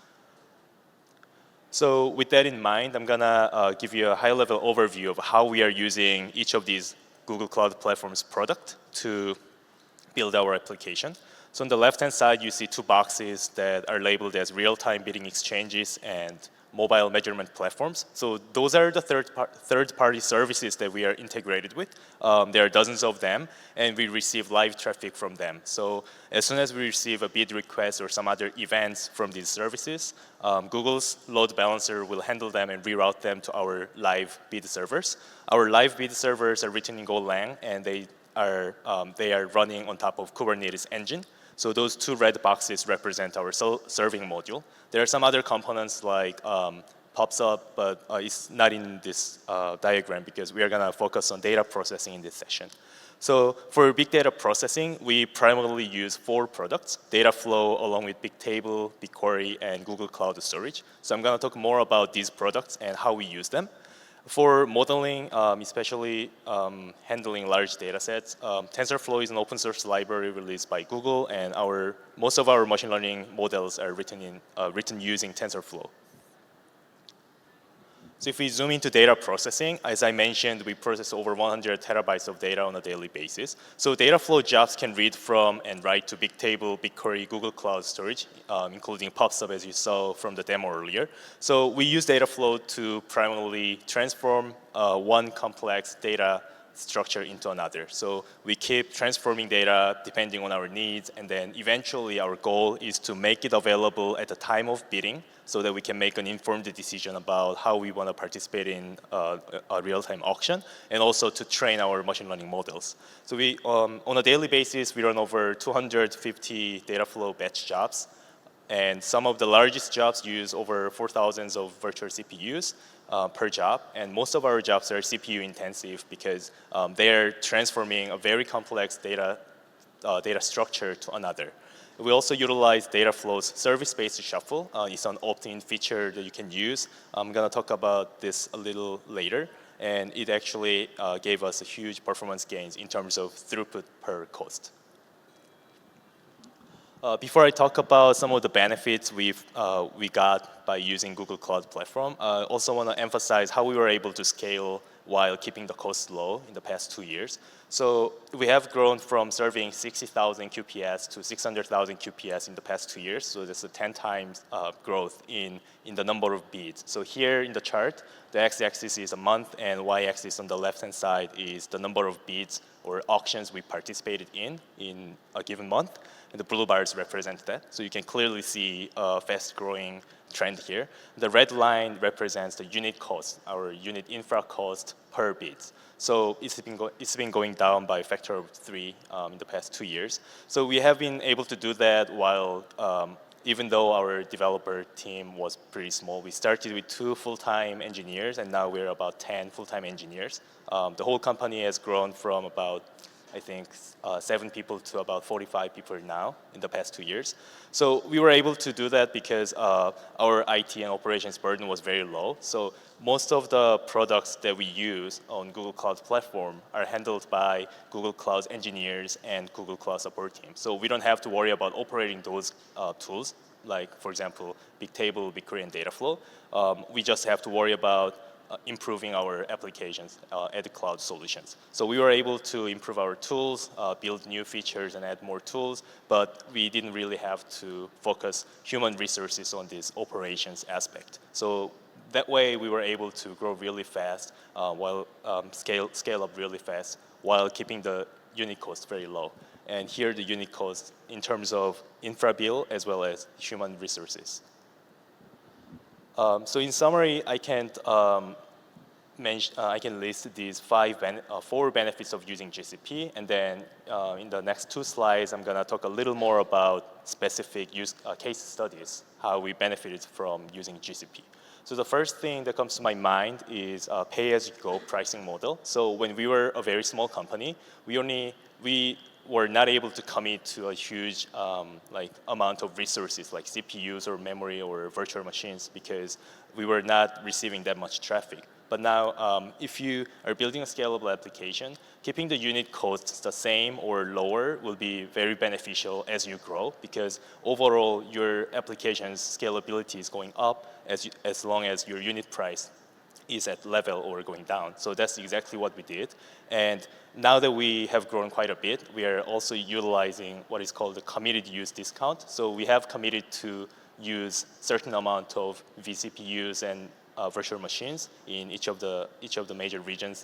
So with that in mind, I'm gonna give you a high-level overview of how we are using each of these Google Cloud Platform's product to build our application. So on the left-hand side, you see two boxes that are labeled as real-time bidding exchanges and mobile measurement platforms. So those are the third-party services that we are integrated with. There are dozens of them, and we receive live traffic from them. So as soon as we receive a bid request or some other events from these services, Google's load balancer will handle them and reroute them to our live bid servers. Our live bid servers are written in Golang, and they are running on top of Kubernetes engine. So those two red boxes represent our serving module. There are some other components like PubSub, but it's not in this diagram because we are going to focus on data processing in this session. So for big data processing, we primarily use 4 products: Dataflow, along with Bigtable, BigQuery, and Google Cloud Storage. So I'm going to talk more about these products and how we use them. For modeling, especially handling large data sets, TensorFlow is an open source library released by Google, and most of our machine learning models are written using TensorFlow. So if we zoom into data processing, as I mentioned, we process over 100 terabytes of data on a daily basis. So Dataflow jobs can read from and write to Bigtable, BigQuery, Google Cloud Storage, including PubSub, as you saw from the demo earlier. So we use Dataflow to primarily transform one complex data structure into another. So we keep transforming data depending on our needs, and then eventually our goal is to make it available at the time of bidding so that we can make an informed decision about how we want to participate in a real-time auction, and also to train our machine learning models. So we, on a daily basis, we run over 250 Dataflow batch jobs, and some of the largest jobs use over 4,000 of virtual CPUs per job, and most of our jobs are CPU intensive because they're transforming a very complex data structure to another. We also utilize Dataflow's service-based shuffle. It's an opt-in feature that you can use. I'm going to talk about this a little later, and it actually gave us a huge performance gains in terms of throughput per cost. Before I talk about some of the benefits we got by using Google Cloud Platform, I also want to emphasize how we were able to scale while keeping the cost low in the past 2 years. So we have grown from serving 60,000 QPS to 600,000 QPS in the past 2 years. So that's a 10 times growth in the number of beads. So here in the chart, the x-axis is a month, and y-axis on the left-hand side is the number of beads or auctions we participated in a given month. And the blue bars represent that. So you can clearly see a fast-growing trend here. The red line represents the unit cost, our unit infra cost per bid. So it's been going down by a factor of 3 in the past 2 years. So we have been able to do that while, even though our developer team was pretty small. We started with 2 full-time engineers, and now we're about 10 full-time engineers. The whole company has grown from about, I think, 7 people to about 45 people now in the past 2 years. So we were able to do that because our IT and operations burden was very low. So most of the products that we use on Google Cloud platform are handled by Google Cloud engineers and Google Cloud support team. So we don't have to worry about operating those tools, like, for example, Bigtable, BigQuery, and Dataflow. We just have to worry about improving our applications, add cloud solutions. So we were able to improve our tools, build new features, and add more tools, but we didn't really have to focus human resources on this operations aspect. So that way we were able to grow really fast, while scale up really fast, while keeping the unit cost very low. And here the unit cost in terms of infra bill as well as human resources. So in summary, I can list these 4 benefits of using GCP, and then in the next 2 slides, I'm going to talk a little more about specific case studies, how we benefited from using GCP. So the first thing that comes to my mind is a pay-as-you-go pricing model. So when we were a very small company, we were not able to commit to a huge amount of resources like CPUs or memory or virtual machines because we were not receiving that much traffic. But now, if you are building a scalable application, keeping the unit costs the same or lower will be very beneficial as you grow because overall your application's scalability is going up as long as your unit price is at level or going down. So that's exactly what we did. And now that we have grown quite a bit, we are also utilizing what is called the committed use discount. So we have committed to use certain amount of vCPUs and virtual machines in each of the major regions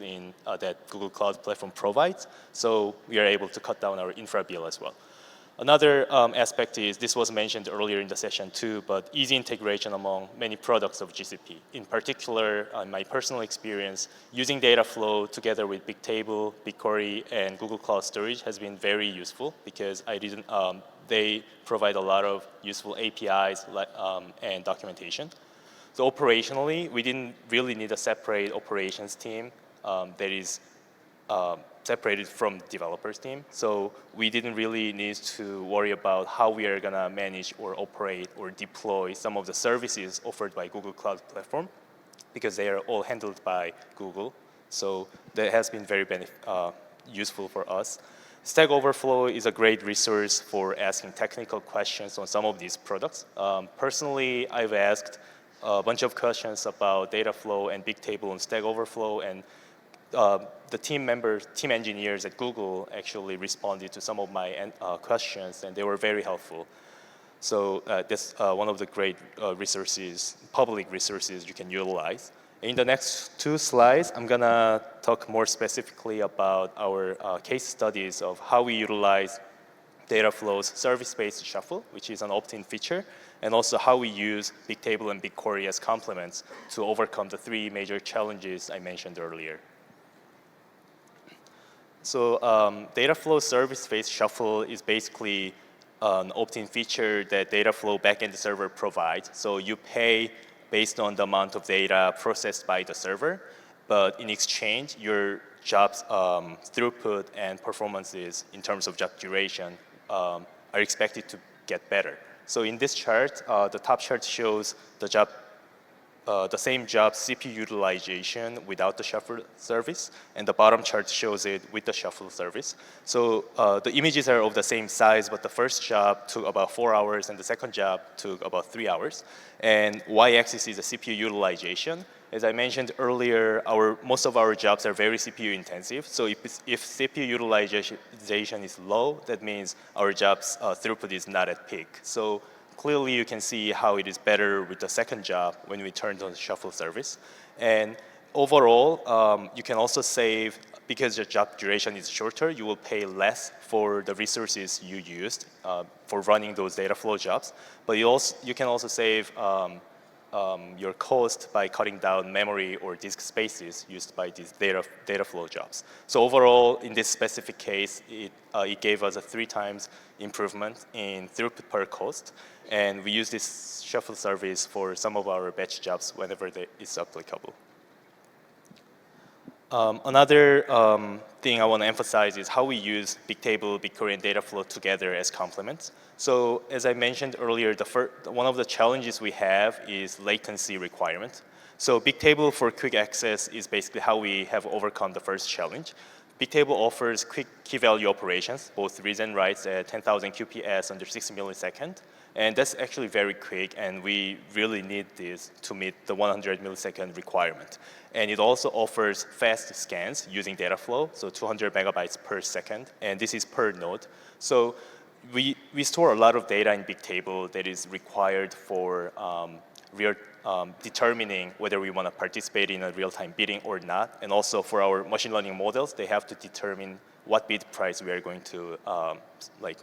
that Google Cloud Platform provides. So we are able to cut down our infra bill as well. Another aspect is, this was mentioned earlier in the session too, but easy integration among many products of GCP. In particular, in my personal experience, using Dataflow together with Bigtable, BigQuery, and Google Cloud Storage has been very useful because they provide a lot of useful APIs and documentation. So operationally, we didn't really need a separate operations team that is separated from the developers team. So we didn't really need to worry about how we are going to manage or operate or deploy some of the services offered by Google Cloud Platform because they are all handled by Google. So that has been very useful for us. Stack Overflow is a great resource for asking technical questions on some of these products. Personally, I've asked a bunch of questions about Dataflow and Bigtable on Stack Overflow, and the team engineers at Google actually responded to some of my questions, and they were very helpful. So that's one of the great resources, public resources you can utilize. In the next 2 slides, I'm gonna talk more specifically about our case studies of how we utilize Dataflow's service-based shuffle, which is an opt-in feature, and also how we use Bigtable and BigQuery as complements to overcome the 3 major challenges I mentioned earlier. So Dataflow service-based shuffle is basically an opt-in feature that Dataflow backend server provides. So you pay based on the amount of data processed by the server, but in exchange, your job's throughput and performances in terms of job duration are expected to get better. So in this chart, the top chart shows the job the same job CPU utilization without the shuffle service, and the bottom chart shows it with the shuffle service. So the images are of the same size, but the first job took about 4 hours, and the second job took about 3 hours. And y-axis is the CPU utilization. As I mentioned earlier, most of our jobs are very CPU intensive. So if CPU utilization is low, that means our job's throughput is not at peak. So clearly you can see how it is better with the second job when we turn on the shuffle service. And overall, you can also save, because the job duration is shorter, you will pay less for the resources you used for running those Dataflow jobs. But you can also save your cost by cutting down memory or disk spaces used by these Dataflow jobs. So overall, in this specific case, it gave us a 3 times improvement in throughput per cost. And we use this shuffle service for some of our batch jobs whenever it's applicable. Another thing I want to emphasize is how we use Bigtable, BigQuery, and Dataflow together as complements. So as I mentioned earlier, one of the challenges we have is latency requirement. So Bigtable for quick access is basically how we have overcome the first challenge. Bigtable offers quick key value operations, both reads and writes at 10,000 QPS under 60 milliseconds. And that's actually very quick, and we really need this to meet the 100 millisecond requirement. And it also offers fast scans using Dataflow, so 200 megabytes per second, and this is per node. So we store a lot of data in Bigtable that is required for determining whether we want to participate in a real-time bidding or not. And also for our machine learning models, they have to determine what bid price we are going to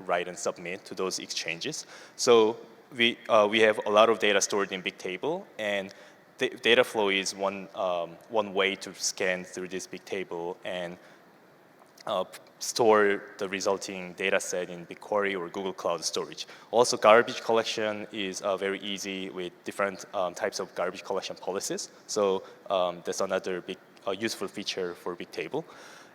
write and submit to those exchanges. So we have a lot of data stored in Bigtable, and Dataflow is one way to scan through this Bigtable and store the resulting data set in BigQuery or Google Cloud Storage. Also, garbage collection is very easy with different types of garbage collection policies. So that's another big useful feature for Bigtable.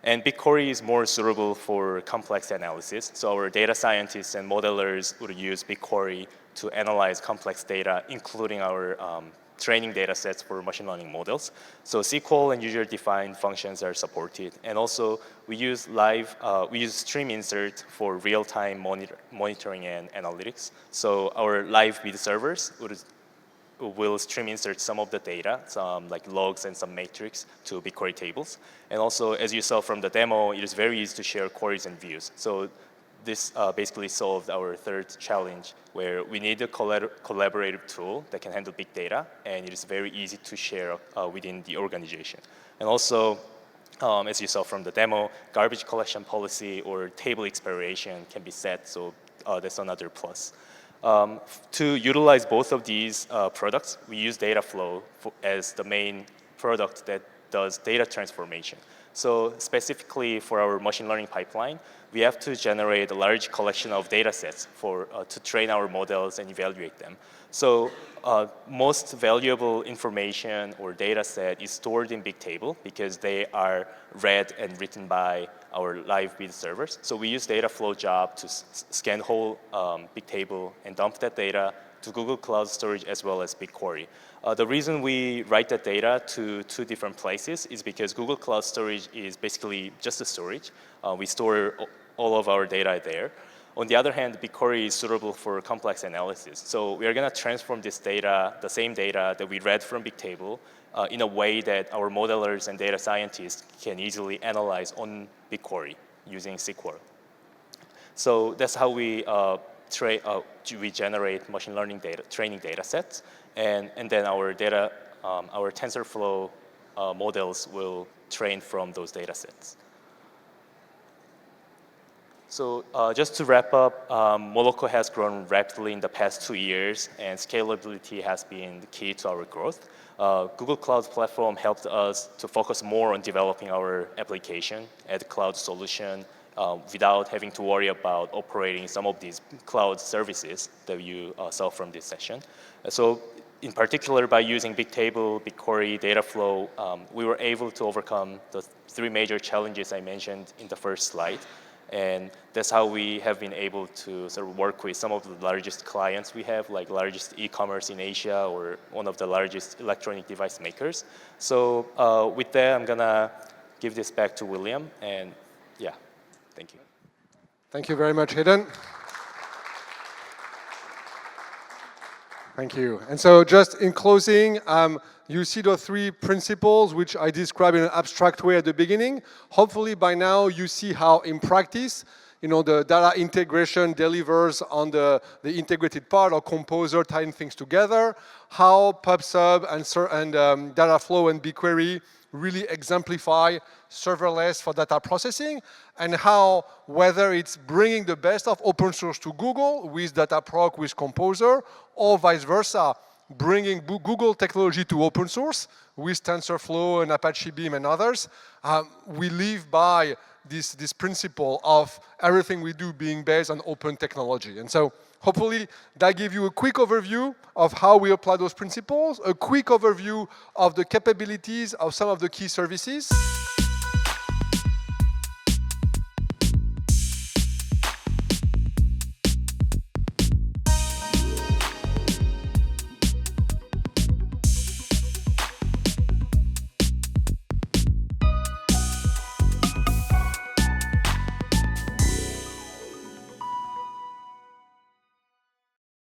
And BigQuery is more suitable for complex analysis. So our data scientists and modelers would use BigQuery to analyze complex data, including our training data sets for machine learning models. So SQL and user-defined functions are supported. And also, we use stream insert for real-time monitoring and analytics. So our live bid servers will stream insert some of the data, some like logs and some matrix to BigQuery tables. And also, as you saw from the demo, it is very easy to share queries and views. So this basically solved our third challenge, where we need a collaborative tool that can handle big data, and it is very easy to share within the organization. And also, as you saw from the demo, garbage collection policy or table expiration can be set, so that's another plus. To utilize both of these products, we use Dataflow as the main product that does data transformation. So specifically for our machine learning pipeline, we have to generate a large collection of data sets to train our models and evaluate them. So most valuable information or data set is stored in Bigtable because they are read and written by our live bid servers. So we use Dataflow job to scan whole Bigtable and dump that data to Google Cloud Storage as well as BigQuery. The reason we write that data to 2 different places is because Google Cloud Storage is basically just a storage. We store all of our data there. On the other hand, BigQuery is suitable for complex analysis. So we are going to transform this data, the same data that we read from Bigtable, in a way that our modelers and data scientists can easily analyze on BigQuery using SQL. So that's how we generate machine learning data, training data sets, and then our TensorFlow models will train from those data sets. So just to wrap up, Moloko has grown rapidly in the past 2 years, and scalability has been the key to our growth. Google Cloud Platform helped us to focus more on developing our application as a cloud solution without having to worry about operating some of these cloud services that you saw from this session. So in particular, by using Bigtable, BigQuery, Dataflow, we were able to overcome the 3 major challenges I mentioned in the first slide. And that's how we have been able to sort of work with some of the largest clients we have, like largest e-commerce in Asia or one of the largest electronic device makers. So with that, I'm gonna give this back to William, and yeah, thank you. Thank you very much, Hayden. Thank you. And so just in closing, you see the three principles which I described in an abstract way at the beginning. Hopefully by now you see how in practice, the data integration delivers on the integrated part or composer tying things together, how PubSub and Dataflow and BigQuery really exemplify serverless for data processing, and how whether it's bringing the best of open source to Google with Dataproc, with Composer, or vice versa, bringing Google technology to open source with TensorFlow and Apache Beam and others, we live by this principle of everything we do being based on open technology. And so hopefully that gives you a quick overview of how we apply those principles, a quick overview of the capabilities of some of the key services.